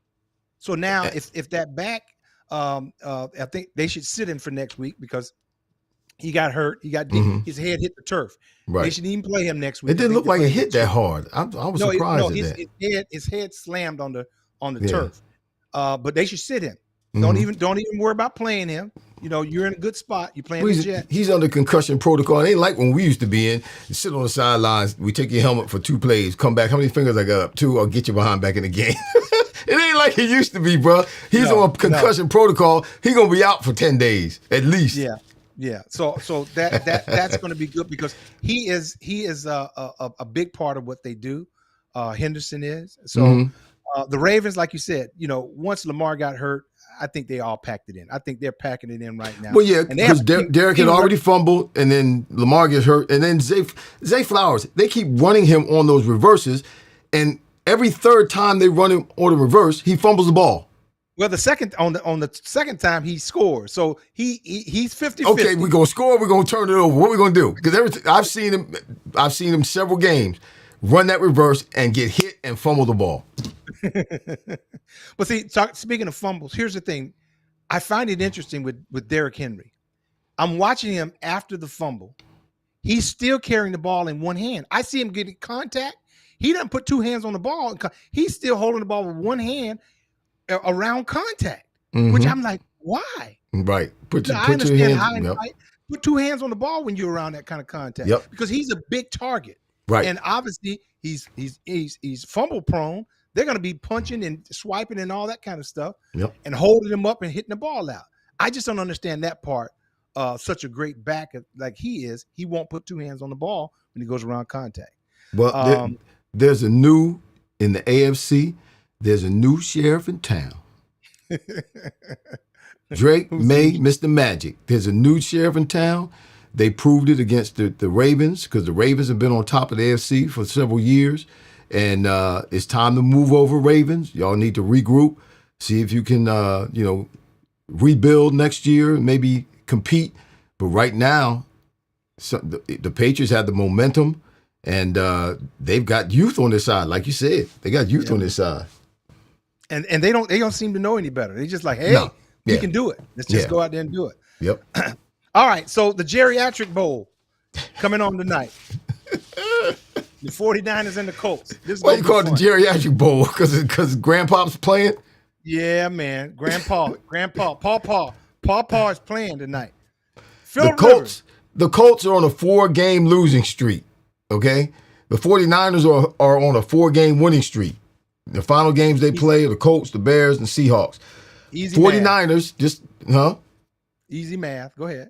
So now, if that back, I think they should sit him for next week because he got hurt. He got his head hit the turf. Right. They should even play him next week. It didn't look like it hit that hard. I was surprised at that. His head slammed on the turf. But they should sit him. Don't even worry about playing him. You know, you're in a good spot. You're playing the Jets. He's under concussion protocol. It ain't like when we used to be in. You sit on the sidelines. We take your helmet for 2 plays. Come back. How many fingers I got up? 2. I'll get you behind back in the game. It ain't like it used to be, bro. He's on concussion protocol. He gonna be out for 10 days at least. Yeah. So that's going to be good because he is a big part of what they do. Henderson is. So the Ravens, like you said, you know, once Lamar got hurt, I think they all packed it in. I think they're packing it in right now. Well, yeah, because Derek had already fumbled, and then Lamar gets hurt, and then Zay Flowers, they keep running him on those reverses, and every third time they run him on the reverse, he fumbles the ball. Well, the second time he scores, so he's 50-50. Okay, we're gonna score. We're gonna turn it over. What are we gonna do? Because I've seen him several games run that reverse and get hit and fumble the ball. But see, speaking of fumbles, here's the thing. I find it interesting with Derrick Henry. I'm watching him after the fumble. He's still carrying the ball in one hand. I see him getting contact. He doesn't put 2 hands on the ball. He's still holding the ball with one hand around contact, which I'm like, why? Right. I understand put 2 hands on the ball when you're around that kind of contact. Yep. Because he's a big target. Right. And obviously he's fumble prone. They're going to be punching and swiping and all that kind of stuff. Yep. And holding him up and hitting the ball out. I just don't understand that part. Such a great back like he is, he won't put 2 hands on the ball when he goes around contact. Well, there's a new in the AFC. There's a new sheriff in town. Drake May, Mr. Magic. There's a new sheriff in town. They proved it against the Ravens because the Ravens have been on top of the AFC for several years. And it's time to move over, Ravens. Y'all need to regroup, see if you can, rebuild next year, maybe compete. But right now, the Patriots have the momentum, and they've got youth on their side. Like you said, they got youth on their side. And they don't seem to know any better. They're just like, hey, we can do it. Let's just go out there and do it. Yep. All right, so the Geriatric Bowl coming on tonight. The 49ers and the Colts. Why you call it the Geriatric Bowl? Because Grandpa's playing? Yeah, man. Pawpaw is playing tonight. The Colts are on a 4-game losing streak, okay? The 49ers are on a 4-game winning streak. The final games they play are the Colts, the Bears, and Seahawks. Easy 49ers, math. Easy math. Go ahead.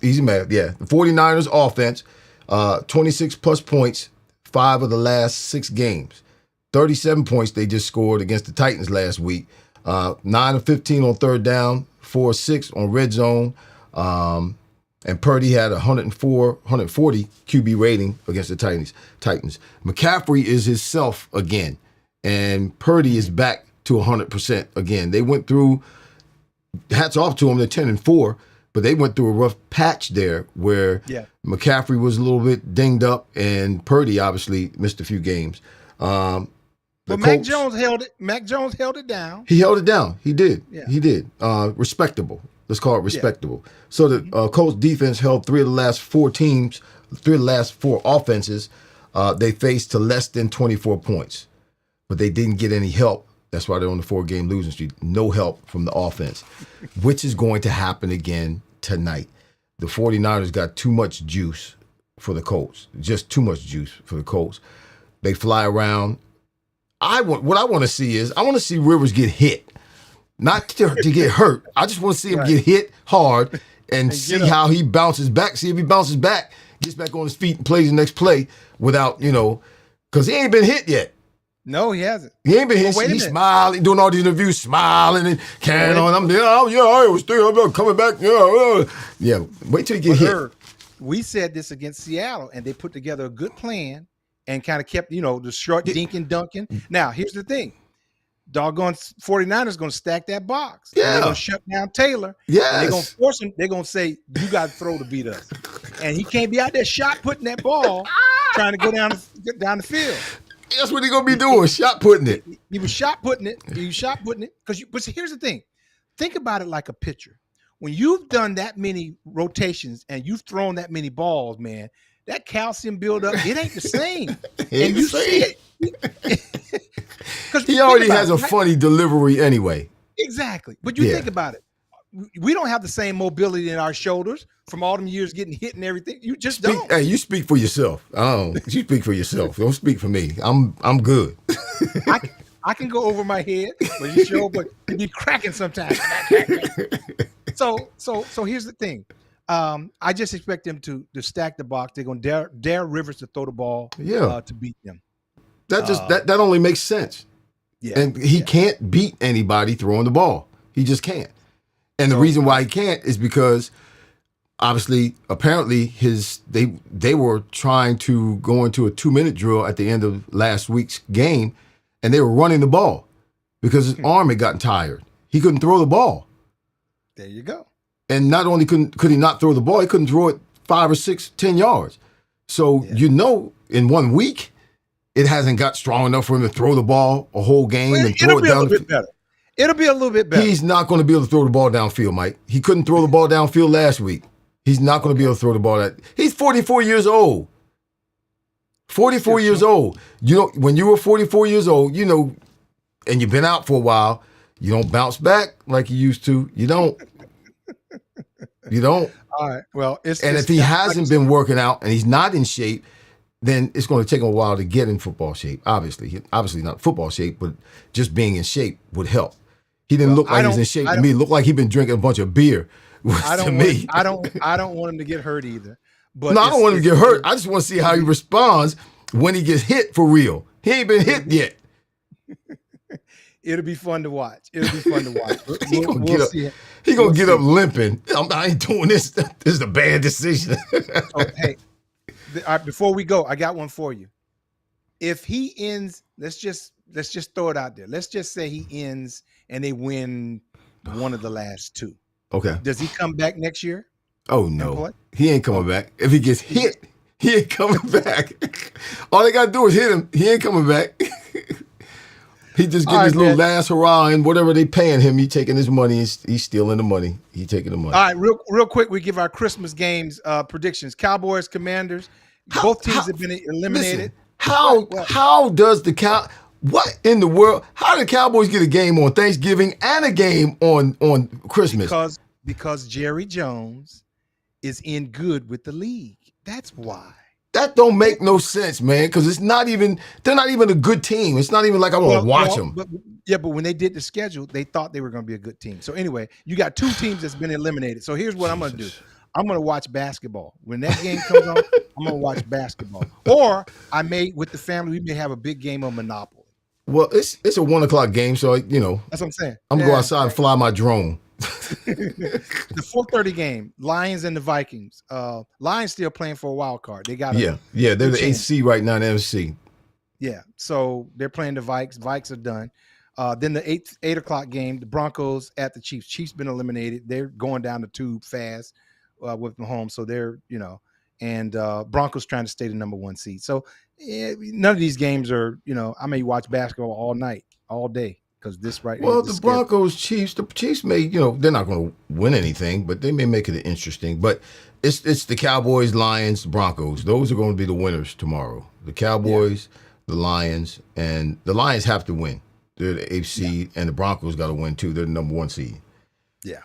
Easy math, yeah. The 49ers offense, 26-plus points, 5 of the last 6 games. 37 points they just scored against the Titans last week. 9 of 15 on third down, 4 of 6 on red zone. And Purdy had 140 QB rating against the Titans. McCaffrey is himself again, and Purdy is back to 100% again. They went through, hats off to them, they're 10-4, but they went through a rough patch there where McCaffrey was a little bit dinged up, and Purdy obviously missed a few games. But Mac Jones held it. Mac Jones held it down. He held it down. He did. Yeah. He did. Respectable. Let's call it respectable. Yeah. So the Colts defense held 3 of the last 4 teams, 3 of the last 4 offenses they faced to less than 24 points. But they didn't get any help. That's why they're on the 4-game losing streak. No help from the offense, which is going to happen again tonight. The 49ers got too much juice for the Colts. Just too much juice for the Colts. They fly around. What I want to see is, I want to see Rivers get hit. Not to get hurt. I just want to see him get hit hard and see how he bounces back. See if he bounces back, gets back on his feet and plays the next play without, because he ain't been hit yet. No, he hasn't. He ain't been hit. He's smiling, doing all these interviews, smiling and carrying on. I'm I was still coming back. Yeah, wait till he get hit. We said this against Seattle, and they put together a good plan and kind of kept, the short dink and dunking. Now, here's the thing. Doggone 49ers going to stack that box. Yeah. They're going to shut down Taylor. Yeah. They're going to force him. They're going to say, you got to throw to beat us. And he can't be out there shot putting that ball, trying to go down the field. That's what he's going to be doing, shot putting it. He was shot putting it. But here's the thing. Think about it like a pitcher. When you've done that many rotations and you've thrown that many balls, man, that calcium buildup, it ain't the same. And you see it. He already has a funny delivery anyway. Exactly. But you think about it. We don't have the same mobility in our shoulders from all them years getting hit and everything. You just don't. Hey, you speak for yourself. You speak for yourself. Don't speak for me. I'm good. I can go over my head, but it be cracking sometimes. So here's the thing. I just expect them to stack the box. They're going to dare Rivers to throw the ball to beat them. That only makes sense. Yeah, and he can't beat anybody throwing the ball. He just can't. And the reason why he can't is because apparently they were trying to go into a 2-minute drill at the end of last week's game, and they were running the ball because his arm had gotten tired. He couldn't throw the ball. There you go. And not only could he not throw the ball, he couldn't throw it 5 or 6, 10 yards. So in 1 week, it hasn't got strong enough for him to throw the ball a whole game and throw it down. It'll be a little bit better. He's not going to be able to throw the ball downfield, Mike. He couldn't throw the ball downfield last week. He's not going to be able to throw the ball. He's 44 years old. 44 years old. When you were 44 years old, and you've been out for a while, you don't bounce back like you used to. You don't. You don't. All right. Well, if he hasn't been working out and he's not in shape, then it's going to take him a while to get in football shape. Obviously not football shape, but just being in shape would help. He didn't look like he was in shape to me. He looked like he'd been drinking a bunch of beer. I don't want him to get hurt either. But no, I don't want him to get hurt. I just want to see how he responds when he gets hit for real. He ain't been hit yet. It'll be fun to watch. He gonna get up limping. I ain't doing this. This is a bad decision. Hey, before we go, I got one for you. If he ends, let's just throw it out there. Let's just say he ends and they win one of the last 2. Okay. Does he come back next year? Oh no, he ain't coming back. If he gets hit, he ain't coming back. All they gotta do is hit him. He ain't coming back. He just getting his little last hurrah, and whatever they paying him, he taking his money. He's stealing the money. He taking the money. All right, real quick, we give our Christmas games predictions. Cowboys, Commanders. Both teams have been eliminated. Listen, how does what in the world? How did the Cowboys get a game on Thanksgiving and a game on Christmas? Because Jerry Jones is in good with the league. That's why. That don't make no sense, man, because they're not even a good team. It's not even like I want to watch them. But when they did the schedule, they thought they were going to be a good team. So anyway, you got 2 teams that's been eliminated. So here's what I'm going to do. I'm going to watch basketball. When that game comes on, I'm going to watch basketball. Or with the family, we may have a big game of Monopoly. Well, it's a 1:00 game, so That's what I'm saying. I'm gonna go outside and fly my drone. The 4:30 game, Lions and the Vikings. Lions still playing for a wild card. They got they're the AC right now in the NFC. Yeah, so they're playing the Vikes. Vikes are done. Then the 8 o'clock game, the Broncos at the Chiefs. Chiefs been eliminated. They're going down the tube fast with Mahomes. So they're, and Broncos trying to stay the number 1 seed. So none of these games are, I may watch basketball all night, all day. Because this well, the Broncos, Chiefs, the Chiefs may, they're not going to win anything, but they may make it interesting. But it's the Cowboys, Lions, Broncos. Those are going to be the winners tomorrow. The Cowboys, the Lions, and the Lions have to win. They're the 8th seed, and the Broncos got to win too. They're the number 1 seed. Yeah.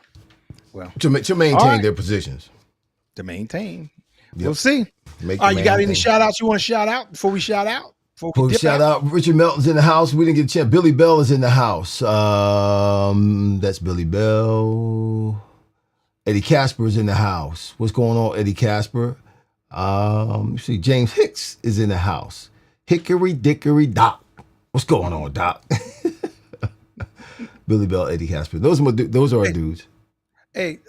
Well, to maintain their positions. To maintain. Yep. We'll see. You got any shout outs you want to shout out before we shout out? Before we shout out, Richard Melton's in the house. We didn't get a chance. Billy Bell is in the house. That's Billy Bell. Eddie Casper is in the house. What's going on, Eddie Casper? See, James Hicks is in the house. Hickory Dickory Doc. What's going on, Doc? Billy Bell, Eddie Casper. Those are our dudes. Hey,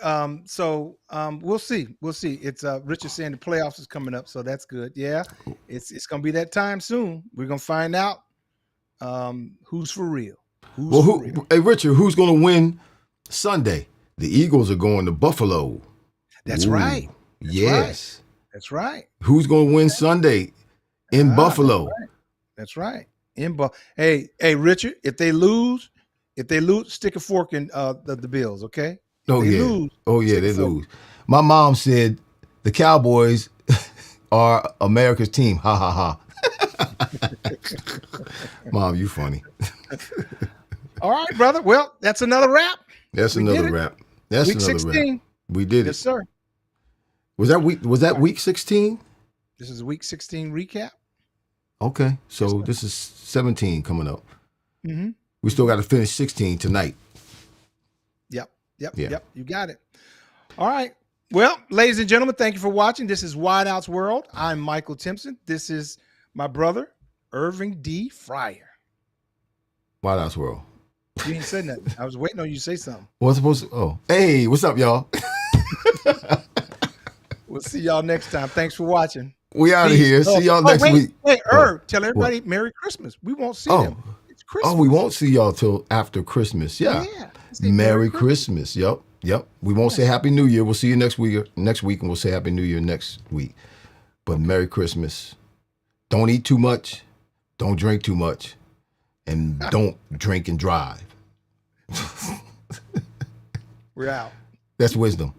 so we'll see. We'll see. It's Richard saying the playoffs is coming up, so that's good. Yeah, it's gonna be that time soon. We're gonna find out who's for real. Hey, Richard, who's gonna win Sunday? The Eagles are going to Buffalo. That's right. Yes. That's right. Who's gonna win Sunday in Buffalo? That's right. Hey, Richard, if they lose, stick a fork in the Bills, okay? They lose. My mom said the Cowboys are America's team. Ha ha ha. Mom, you funny. All right, brother. Well, that's another wrap. That's another wrap. Week 16. We did it. Yes, sir. Was that week 16? This is week 16 recap. Okay. So this is 17 coming up. Mm-hmm. We still got to finish 16 tonight. Yep. You got it. All right. Well, ladies and gentlemen, thank you for watching. This is Wideout's World. I'm Michael Timpson. This is my brother, Irving D. Fryar. Wideout's World. You ain't said nothing. I was waiting on you to say something. What's supposed to? Oh, hey, what's up, y'all? We'll see y'all next time. Thanks for watching. We out of here. See y'all next week. Hey, Irv, tell everybody Merry Christmas. We won't see them. It's Christmas. Oh, we won't see y'all till after Christmas. Yeah. Merry Christmas. Yep. We won't say Happy New Year. We'll see you next week, and we'll say Happy New Year next week. But Merry Christmas. Don't eat too much. Don't drink too much. And don't drink and drive. We're out. That's wisdom.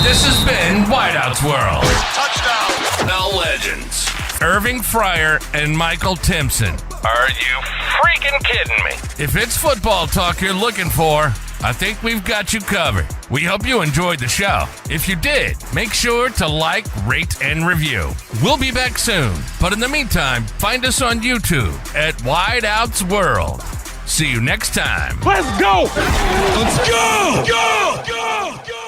This has been Wideout's World. Touchdown. The legends. Irving Fryar and Michael Timpson. Are you freaking kidding me? If it's football talk you're looking for, I think we've got you covered. We hope you enjoyed the show. If you did, make sure to like, rate, and review. We'll be back soon. But in the meantime, find us on YouTube at Wideout's World. See you next time. Let's go! Let's go! Go! Go! Go!